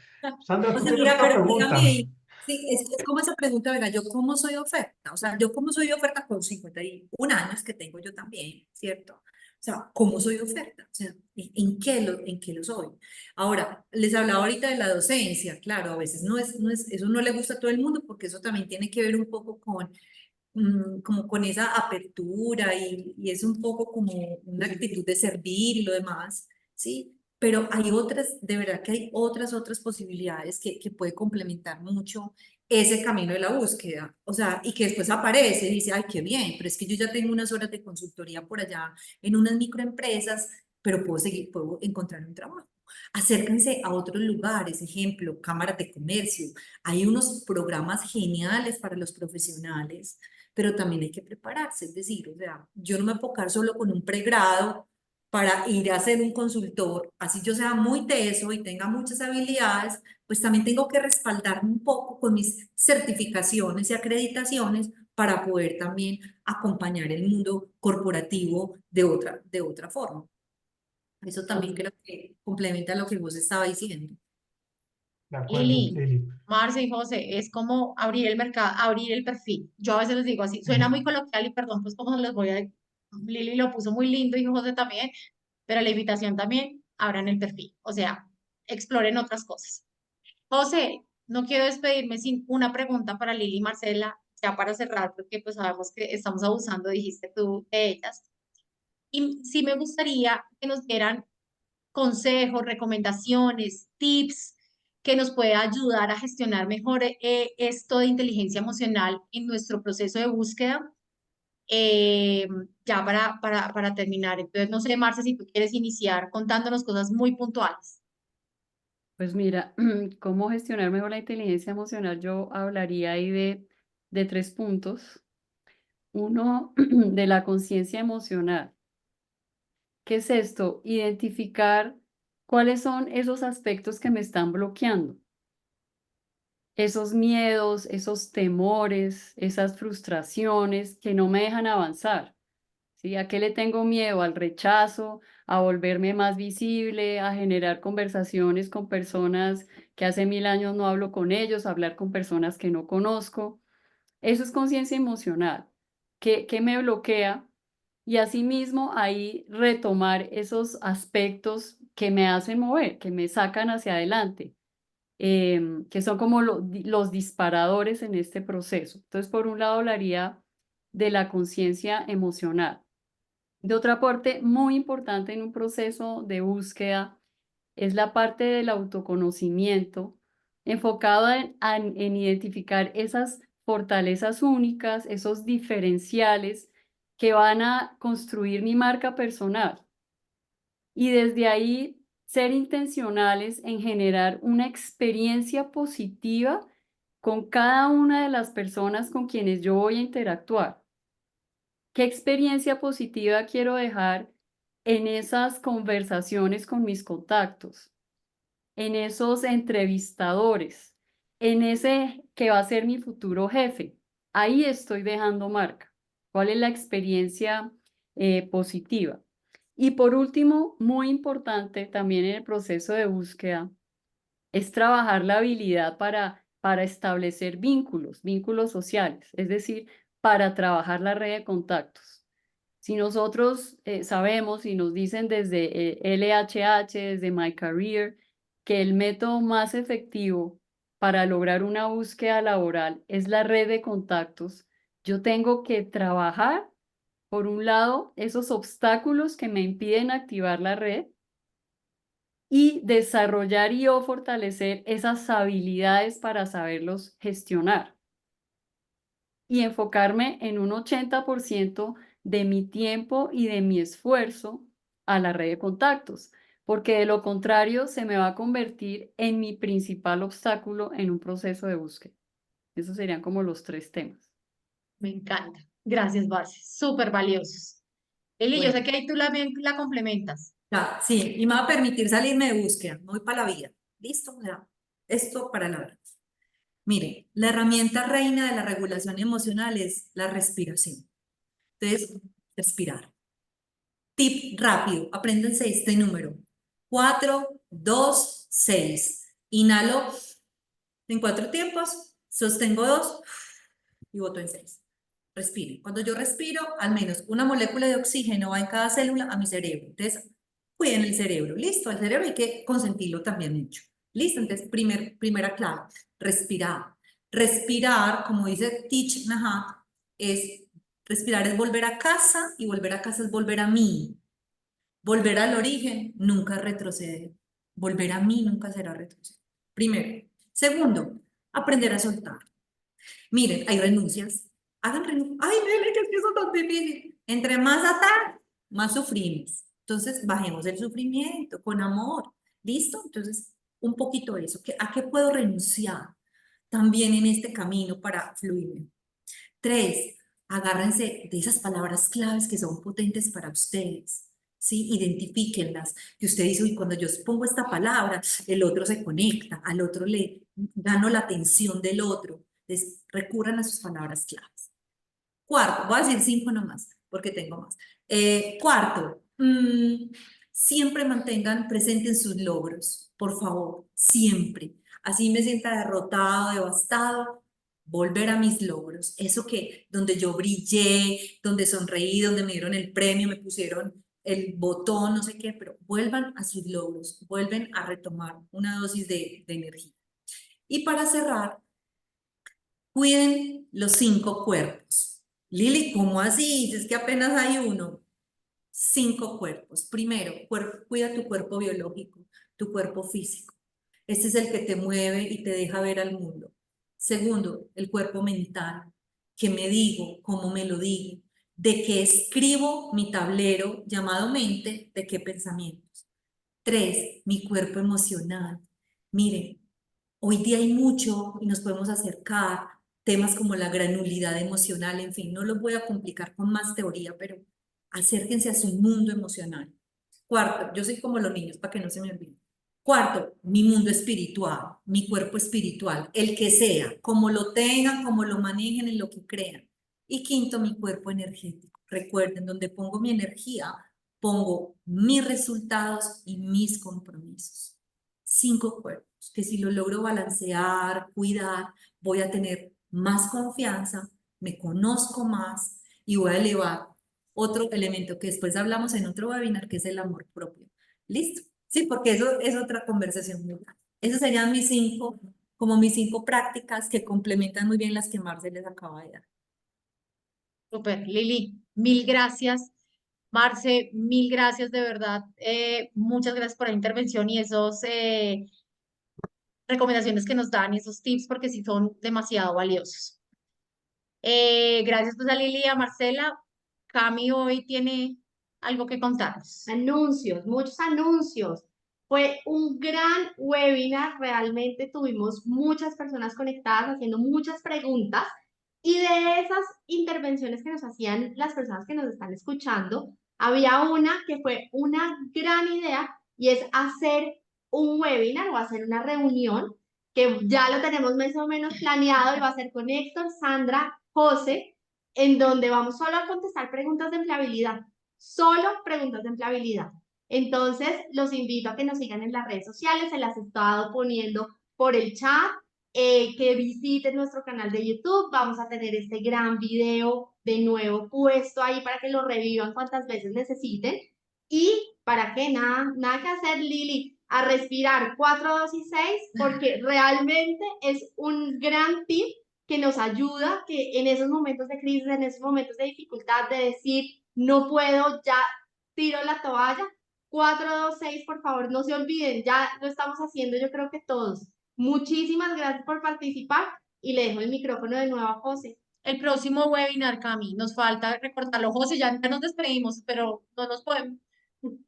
Sandra, O tú sea, tienes mira, otra pero pregunta. dígame, sí, es como esa pregunta, venga, ¿yo cómo soy oferta? O sea, ¿yo cómo soy oferta con 51 años que tengo yo también, ¿cierto? O sea, ¿cómo soy oferta? O sea, en qué lo soy? Ahora, les hablaba ahorita de la docencia, claro, a veces eso no le gusta a todo el mundo porque eso también tiene que ver un poco con, como con esa apertura y es un poco como una actitud de servir y lo demás, ¿sí? Pero hay otras, de verdad que hay otras posibilidades que puede complementar mucho ese camino de la búsqueda, o sea, y que después aparece y dice, ay, qué bien, pero es que yo ya tengo unas horas de consultoría por allá en unas microempresas pero puedo encontrar un trabajo. Acérquense a otros lugares, ejemplo, cámaras de comercio. Hay unos programas geniales para los profesionales, pero también hay que prepararse. Es decir, o sea, yo no me puedo quedar solo con un pregrado para ir a ser un consultor, así yo sea muy teso y tenga muchas habilidades, pues también tengo que respaldarme un poco con mis certificaciones y acreditaciones para poder también acompañar el mundo corporativo de otra forma. Eso también creo que complementa lo que vos estaba diciendo. De acuerdo, Lili, Lili. Marce y José, es como abrir el mercado, abrir el perfil. Yo a veces les digo así, suena Ujú. muy coloquial y perdón, pues como les voy a... Lili lo puso muy lindo y José también, pero la invitación también, abran el perfil, o sea, exploren otras cosas. José, no quiero despedirme sin una pregunta para Lili y Marcela, ya para cerrar, porque pues sabemos que estamos abusando, dijiste tú, de ellas. Y sí me gustaría que nos dieran consejos, recomendaciones, tips que nos pueda ayudar a gestionar mejor esto de inteligencia emocional en nuestro proceso de búsqueda. Eh, ya para terminar, entonces no sé, Marce, si tú quieres iniciar contándonos cosas muy puntuales. Pues mira, cómo gestionar mejor la inteligencia emocional, yo hablaría ahí de 3 puntos. Uno, de la conciencia emocional. ¿Qué es esto? Identificar cuáles son esos aspectos que me están bloqueando, esos miedos, esos temores, esas frustraciones que no me dejan avanzar. ¿Sí? ¿A qué le tengo miedo? Al rechazo, a volverme más visible, a generar conversaciones con personas que hace 1000 años no hablo con ellos, a hablar con personas que no conozco. Eso es conciencia emocional. ¿Qué me bloquea? Y asimismo ahí retomar esos aspectos que me hacen mover, que me sacan hacia adelante, que son como los disparadores en este proceso. Entonces, por un lado hablaría de la conciencia emocional. De otra parte, muy importante en un proceso de búsqueda es la parte del autoconocimiento, enfocado en identificar esas fortalezas únicas, esos diferenciales que van a construir mi marca personal. Y desde ahí ser intencionales en generar una experiencia positiva con cada una de las personas con quienes yo voy a interactuar. ¿Qué experiencia positiva quiero dejar en esas conversaciones con mis contactos, en esos entrevistadores, en ese que va a ser mi futuro jefe? Ahí estoy dejando marca. ¿Cuál es la experiencia positiva? Y por último, muy importante también en el proceso de búsqueda, es trabajar la habilidad para establecer vínculos sociales, es decir, para trabajar la red de contactos. Si nosotros sabemos y nos dicen desde LHH, desde My Career, que el método más efectivo para lograr una búsqueda laboral es la red de contactos, yo tengo que trabajar, por un lado, esos obstáculos que me impiden activar la red y desarrollar y o fortalecer esas habilidades para saberlos gestionar y enfocarme en un 80% de mi tiempo y de mi esfuerzo a la red de contactos, porque de lo contrario se me va a convertir en mi principal obstáculo en un proceso de búsqueda. Esos serían como los 3 temas. Me encanta. Gracias, Marce. Súper valiosos. Eli, yo Bueno, sé que ahí tú la complementas. ya, sí, y me va a permitir salirme de búsqueda, me voy para la vida. ¿Listo? Ya, esto para la verdad. Mire, la herramienta reina de la regulación emocional es la respiración. Entonces, respirar. Tip rápido, apréndanse este número. 4, 2, 6. Inhalo en 4 tiempos, sostengo 2 y boto en 6. Respire. Cuando yo respiro, al menos una molécula de oxígeno va en cada célula a mi cerebro. Entonces, cuiden el cerebro. Listo, el cerebro hay que consentirlo también mucho. Listo, entonces, primera clave, respirar. Respirar, como dice Thich Nhat Hanh, es respirar es volver a casa y volver a casa es volver a mí. Volver al origen nunca retroceder. Volver a mí nunca será retroceder. Primero. Segundo, aprender a soltar. Miren, hay renuncias. Hagan renuncias. Ay, Mele, que es que eso tan difícil. Entre más atar, más sufrimos. Entonces, bajemos el sufrimiento con amor. ¿Listo? Entonces, un poquito eso. ¿A qué puedo renunciar también en este camino para fluir? 3, agárrense de esas palabras claves que son potentes para ustedes. ¿Sí? Identifíquenlas. Que usted dice, uy, cuando yo pongo esta palabra, el otro se conecta, al otro le gano la atención del otro. Entonces, recurran a sus palabras claves. 4, voy a decir 5 nomás, porque tengo más. 4, siempre mantengan presentes sus logros, por favor, siempre. Así me sienta derrotado, devastado, volver a mis logros. Eso que, donde yo brillé, donde sonreí, donde me dieron el premio, me pusieron el botón, no sé qué, pero vuelvan a sus logros, vuelven a retomar una dosis de energía. Y para cerrar, cuiden los 5 cuerpos. Lili, ¿cómo así? Es que apenas hay uno. 5 cuerpos. Primero, cuida tu cuerpo biológico, tu cuerpo físico. Este es el que te mueve y te deja ver al mundo. Segundo, el cuerpo mental. ¿Qué me digo? ¿Cómo me lo digo? ¿De qué escribo mi tablero llamado mente? ¿De qué pensamientos? 3, mi cuerpo emocional. Miren, hoy día hay mucho y nos podemos acercar temas como la granulidad emocional, en fin, no los voy a complicar con más teoría, pero acérquense a su mundo emocional. 4, yo soy como los niños, para que no se me olvide. 4, mi mundo espiritual, mi cuerpo espiritual, el que sea, como lo tengan, como lo manejen, en lo que crean. Y 5, mi cuerpo energético. Recuerden, donde pongo mi energía, pongo mis resultados y mis compromisos. 5 cuerpos, que si lo logro balancear, cuidar, voy a tener más confianza, me conozco más y voy a elevar otro elemento que después hablamos en otro webinar, que es el amor propio. ¿Listo? Sí, porque eso es otra conversación muy grande. Esas serían mis 5, como mis 5 prácticas que complementan muy bien las que Marce les acaba de dar. Súper, Lili, mil gracias. Marce, mil gracias de verdad. Muchas gracias por la intervención y esos recomendaciones que nos dan y esos tips porque sí son demasiado valiosos. Gracias pues a Lili y a Marcela. Cami hoy tiene algo que contarnos. Anuncios, muchos anuncios. Fue un gran webinar, realmente tuvimos muchas personas conectadas haciendo muchas preguntas y de esas intervenciones que nos hacían las personas que nos están escuchando, había una que fue una gran idea y es hacer un webinar o hacer una reunión que ya lo tenemos más o menos planeado y va a ser con Héctor, Sandra, José, en donde vamos solo a contestar preguntas de empleabilidad. Solo preguntas de empleabilidad. Entonces, los invito a que nos sigan en las redes sociales, se las he estado poniendo por el chat, que visiten nuestro canal de YouTube, vamos a tener este gran video de nuevo puesto ahí para que lo revivan cuantas veces necesiten. Y para que nada que hacer, Lili, a respirar 4, 2 y 6, porque realmente es un gran tip que nos ayuda que en esos momentos de crisis, en esos momentos de dificultad, de decir, no puedo, ya tiro la toalla. 4, 2, 6, por favor, no se olviden, ya lo estamos haciendo, yo creo que todos. Muchísimas gracias por participar y le dejo el micrófono de nuevo a José. El próximo webinar, Cami, nos falta recordarlo. José, ya nos despedimos, pero no nos podemos.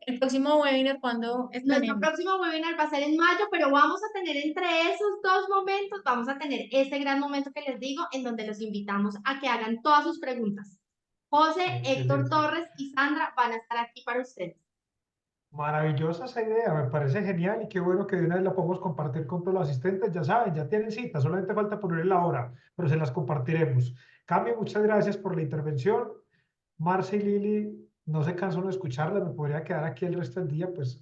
El próximo webinar, ¿cuándo Nuestro próximo webinar va a ser en mayo, pero vamos a tener entre esos 2 momentos, vamos a tener este gran momento que les digo, en donde los invitamos a que hagan todas sus preguntas. José, Héctor Torres y Sandra van a estar aquí para ustedes. Maravillosa esa idea, me parece genial y qué bueno que de una vez la podemos compartir con todos los asistentes. Ya saben, ya tienen cita, solamente falta ponerle la hora, pero se las compartiremos. Cami, muchas gracias por la intervención. Marce y Lili, no se cansó de escucharlas, me podría quedar aquí el resto del día, pues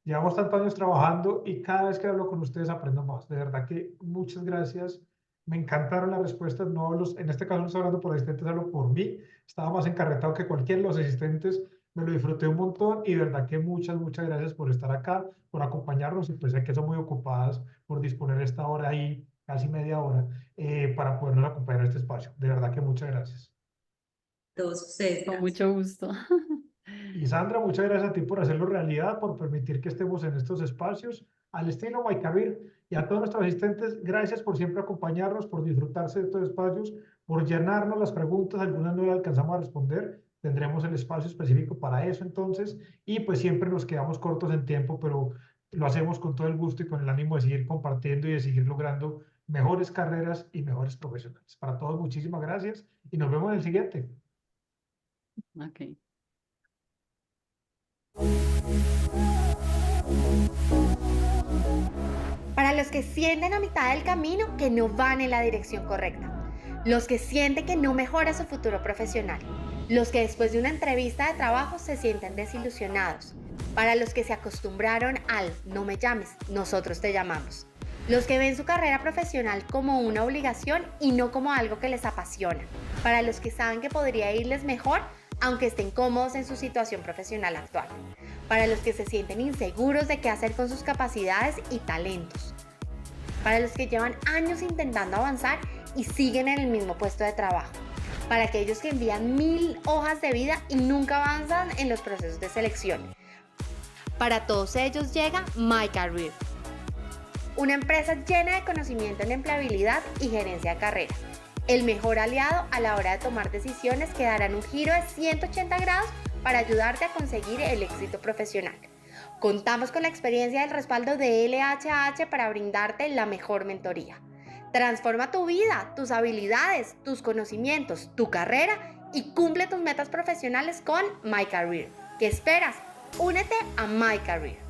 llevamos tantos años trabajando y cada vez que hablo con ustedes aprendo más. De verdad que muchas gracias. Me encantaron las respuestas. No hablo, en este caso no estoy hablando por asistentes, hablo por mí. Estaba más encarretado que cualquiera de los asistentes. Me lo disfruté un montón y de verdad que muchas gracias por estar acá, por acompañarnos y pues sé que son muy ocupadas por disponer esta hora ahí, casi media hora, para podernos acompañar en este espacio. De verdad que muchas gracias. Todos ustedes, Con gracias. mucho gusto. Y Sandra, muchas gracias a ti por hacerlo realidad, por permitir que estemos en estos espacios. Al estilo Maicavir y a todos nuestros asistentes, gracias por siempre acompañarnos, por disfrutarse de estos espacios, por llenarnos las preguntas, algunas no las alcanzamos a responder, tendremos el espacio específico para eso entonces, y pues siempre nos quedamos cortos en tiempo, pero lo hacemos con todo el gusto y con el ánimo de seguir compartiendo y de seguir logrando mejores carreras y mejores profesionales. Para todos, muchísimas gracias y nos vemos en el siguiente. Ok. Para los que sienten a mitad del camino que no van en la dirección correcta, los que sienten que no mejora su futuro profesional, los que después de una entrevista de trabajo se sienten desilusionados, para los que se acostumbraron al no me llames, nosotros te llamamos, los que ven su carrera profesional como una obligación y no como algo que les apasiona, para los que saben que podría irles mejor aunque estén cómodos en su situación profesional actual, para los que se sienten inseguros de qué hacer con sus capacidades y talentos, para los que llevan años intentando avanzar y siguen en el mismo puesto de trabajo, para aquellos que envían 1000 hojas de vida y nunca avanzan en los procesos de selección. Para todos ellos llega MyCareer, una empresa llena de conocimiento en empleabilidad y gerencia de carrera, el mejor aliado a la hora de tomar decisiones que darán un giro de 180 grados para ayudarte a conseguir el éxito profesional. Contamos con la experiencia y el respaldo de LHH para brindarte la mejor mentoría. Transforma tu vida, tus habilidades, tus conocimientos, tu carrera y cumple tus metas profesionales con MyCareer. ¿Qué esperas? Únete a MyCareer.